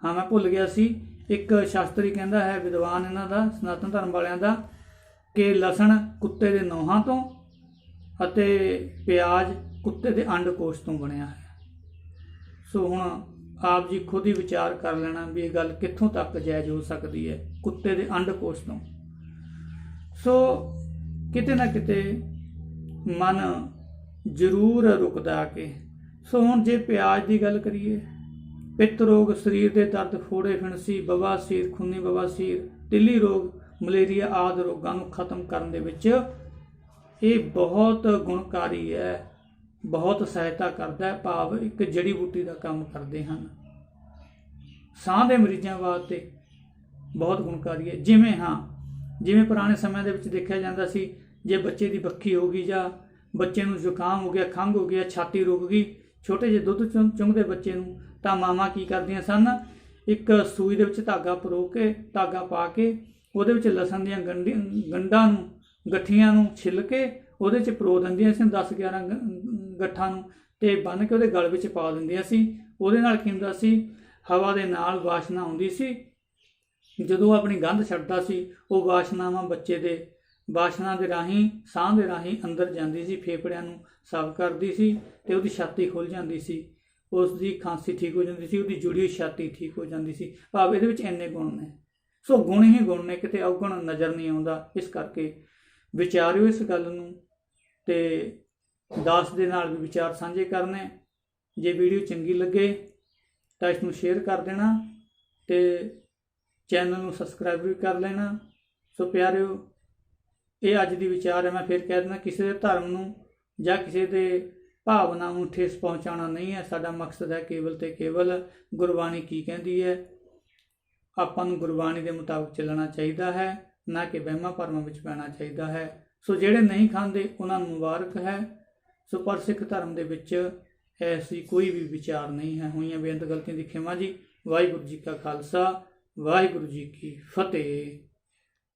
ਹਾਂ, ਮੈਂ ਭੁੱਲ ਗਿਆ ਸੀ, ਇੱਕ ਸ਼ਾਸਤਰੀ ਕਹਿੰਦਾ ਹੈ, ਵਿਦਵਾਨ ਇਹਨਾਂ ਦਾ, ਸਨਾਤਨ ਧਰਮ ਵਾਲਿਆਂ ਦਾ, ਕਿ ਲਸਣ ਕੁੱਤੇ ਦੇ ਨੋਹਾਂ ਤੋਂ ਅਤੇ ਪਿਆਜ਼ ਕੁੱਤੇ ਦੇ ਅੰਡਕੋਸ਼ ਤੋਂ ਬਣਿਆ ਹੈ। ਸੋ ਹੁਣ ਆਪ ਜੀ ਖੁਦ ਹੀ ਵਿਚਾਰ ਕਰ ਲੈਣਾ ਵੀ ਇਹ ਗੱਲ ਕਿੱਥੋਂ ਤੱਕ ਜਾਇਜ਼ ਹੋ ਸਕਦੀ ਹੈ, ਕੁੱਤੇ ਦੇ ਅੰਡਕੋਸ਼ ਤੋਂ। ਸੋ ਕਿਤੇ ਨਾ ਕਿਤੇ ਮਨ ਜ਼ਰੂਰ ਰੁਕਦਾ ਆ ਕੇ। ਸੋ ਹੁਣ ਜੇ ਪਿਆਜ਼ ਦੀ ਗੱਲ ਕਰੀਏ, ਪਿੱਤ ਰੋਗ, ਸਰੀਰ ਦੇ ਦਰਦ, ਫੋੜੇ, ਫਿਣਸੀ, ਬਵਾਸੀਰ, ਖੂਨੀ ਬਵਾਸੀਰ, ਤਿੱਲੀ ਰੋਗ, ਮਲੇਰੀਆ ਆਦਿ ਰੋਗਾਂ ਨੂੰ ਖਤਮ ਕਰਨ ਦੇ ਵਿੱਚ ਇਹ ਬਹੁਤ ਗੁਣਕਾਰੀ ਹੈ, ਬਹੁਤ ਸਹਾਇਤਾ ਕਰਦਾ ਹੈ, ਭਾਵ ਇੱਕ ਜੜੀ ਬੂਟੀ ਦਾ ਕੰਮ ਕਰਦੇ ਹਨ। ਸਾਹ ਦੇ ਮਰੀਜ਼ਾਂ ਵਾਸਤੇ ਬਹੁਤ ਗੁਣਕਾਰੀ ਹੈ। ਜਿਵੇਂ ਪੁਰਾਣੇ ਸਮਿਆਂ ਦੇ ਵਿੱਚ ਦੇਖਿਆ ਜਾਂਦਾ ਸੀ, ਜੇ ਬੱਚੇ ਦੀ ਬੱਖੀ ਹੋ ਗਈ ਜਾਂ ਬੱਚੇ ਨੂੰ ਜ਼ੁਕਾਮ ਹੋ ਗਿਆ, ਖੰਘ ਹੋ ਗਿਆ, ਛਾਤੀ ਰੁਕ ਗਈ, ਛੋਟੇ ਜਿਹੇ ਦੁੱਧ ਚੁੰਘਦੇ ਬੱਚੇ ਨੂੰ, ਤਾਂ ਮਾਵਾਂ ਕੀ ਕਰਦੀਆਂ ਸਨ, ਇੱਕ ਸੂਈ ਦੇ ਵਿੱਚ ਧਾਗਾ ਪਾ ਕੇ ਉਹਦੇ ਵਿੱਚ ਲਸਣ ਦੀਆਂ ਗੰਢਾਂ ਨੂੰ, ਗੱਠੀਆਂ ਨੂੰ ਛਿੱਲ ਕੇ ਉਹਦੇ 'ਚ ਪਰੋ ਦਿੰਦੀਆਂ ਸੀ 10-11 ਗੱਠਾਂ ਨੂੰ, ਤੇ ਬੰਨ੍ਹ ਕੇ ਉਹਦੇ ਗਲ ਵਿੱਚ ਪਾ ਦਿੰਦੀਆਂ ਸੀ। ਉਹਦੇ ਨਾਲ ਕੀ ਹੁੰਦਾ ਸੀ, ਹਵਾ ਦੇ ਨਾਲ ਵਾਸ਼ਨਾ ਆਉਂਦੀ ਸੀ। ਜਦੋਂ ਆਪਣੀ ਗੰਧ ਛੱਡਦਾ ਸੀ, ਉਹ ਵਾਸ਼ਨਾਵਾਂ ਬੱਚੇ ਦੇ ਵਾਸ਼ਨਾ ਦੇ ਰਾਹੀਂ, ਸਾਹ ਦੇ ਰਾਹੀਂ ਅੰਦਰ ਜਾਂਦੀ ਸੀ, ਫੇਫੜਿਆਂ ਨੂੰ ਸਾਫ਼ ਕਰਦੀ ਸੀ ਤੇ ਉਹਦੀ ਛਾਤੀ ਖੁੱਲ੍ਹ ਜਾਂਦੀ ਸੀ, ਉਸ ਦੀ ਖਾਂਸੀ ਠੀਕ ਹੋ ਜਾਂਦੀ ਸੀ, ਉਹਦੀ ਜੁੜੀ ਹੋਈ ਛਾਤੀ ਠੀਕ ਹੋ ਜਾਂਦੀ ਸੀ। ਭਾਵ ਇਹਦੇ ਵਿੱਚ ਇੰਨੇ ਗੁਣ ਨੇ। ਸੋ ਗੁਣ ਹੀ ਗੁਣ ਨੇ, ਕਿਤੇ ਅਵਗੁਣ ਨਜ਼ਰ ਨਹੀਂ ਆਉਂਦਾ। ਇਸ ਕਰਕੇ ਵਿਚਾਰਿਓ ਇਸ ਗੱਲ ਨੂੰ, ਤੇ ਦਾਸ ਦੇ ਨਾਲ ਵੀ ਵਿਚਾਰ ਸਾਂਝੇ ਕਰਨੇ। ਜੇ ਵੀਡੀਓ ਚੰਗੀ ਲੱਗੇ ਤਾਂ ਇਸ ਨੂੰ ਸ਼ੇਅਰ ਕਰ ਦੇਣਾ ਤੇ ਚੈਨਲ ਨੂੰ ਸਬਸਕ੍ਰਾਈਬ ਵੀ ਕਰ ਲੈਣਾ। ਸੋ ਪਿਆਰਿਓ, ਇਹ ਅੱਜ ਦੀ ਵਿਚਾਰ ਹੈ। ਮੈਂ ਫਿਰ ਕਹਿ ਦਿੰਦਾ, ਕਿਸੇ ਦੇ ਧਰਮ ਨੂੰ ਜਾਂ ਕਿਸੇ ਦੇ ਭਾਵਨਾ ਨੂੰ ਠੇਸ ਪਹੁੰਚਾਉਣਾ ਨਹੀਂ ਹੈ। ਸਾਡਾ ਮਕਸਦ ਹੈ ਕੇਵਲ ਤੇ ਕੇਵਲ ਗੁਰਬਾਣੀ ਕੀ ਕਹਿੰਦੀ ਹੈ, ਆਪਾਂ ਨੂੰ ਗੁਰਬਾਣੀ ਦੇ ਮੁਤਾਬਕ ਚੱਲਣਾ ਚਾਹੀਦਾ ਹੈ, ਨਾ ਕਿ ਵਹਿਮਾਂ ਭਰਮਾਂ ਵਿੱਚ ਪੈਣਾ ਚਾਹੀਦਾ ਹੈ। ਸੋ ਜਿਹੜੇ ਨਹੀਂ ਖਾਂਦੇ ਉਹਨਾਂ ਨੂੰ ਮੁਬਾਰਕ ਹੈ। ਸੋ ਪਰ ਸਿੱਖ ਧਰਮ ਦੇ ਵਿੱਚ ਐਸੀ ਕੋਈ ਵੀ ਵਿਚਾਰ ਨਹੀਂ ਹੈ। ਹੋਈਆਂ ਬੇਅੰਤ ਗਲਤੀਆਂ ਦੀ ਖਿਮਾ ਜੀ। ਵਾਹਿਗੁਰੂ ਜੀ ਕਾ ਖਾਲਸਾ, ਵਾਹਿਗੁਰੂ ਜੀ ਕੀ ਫਤਿਹ।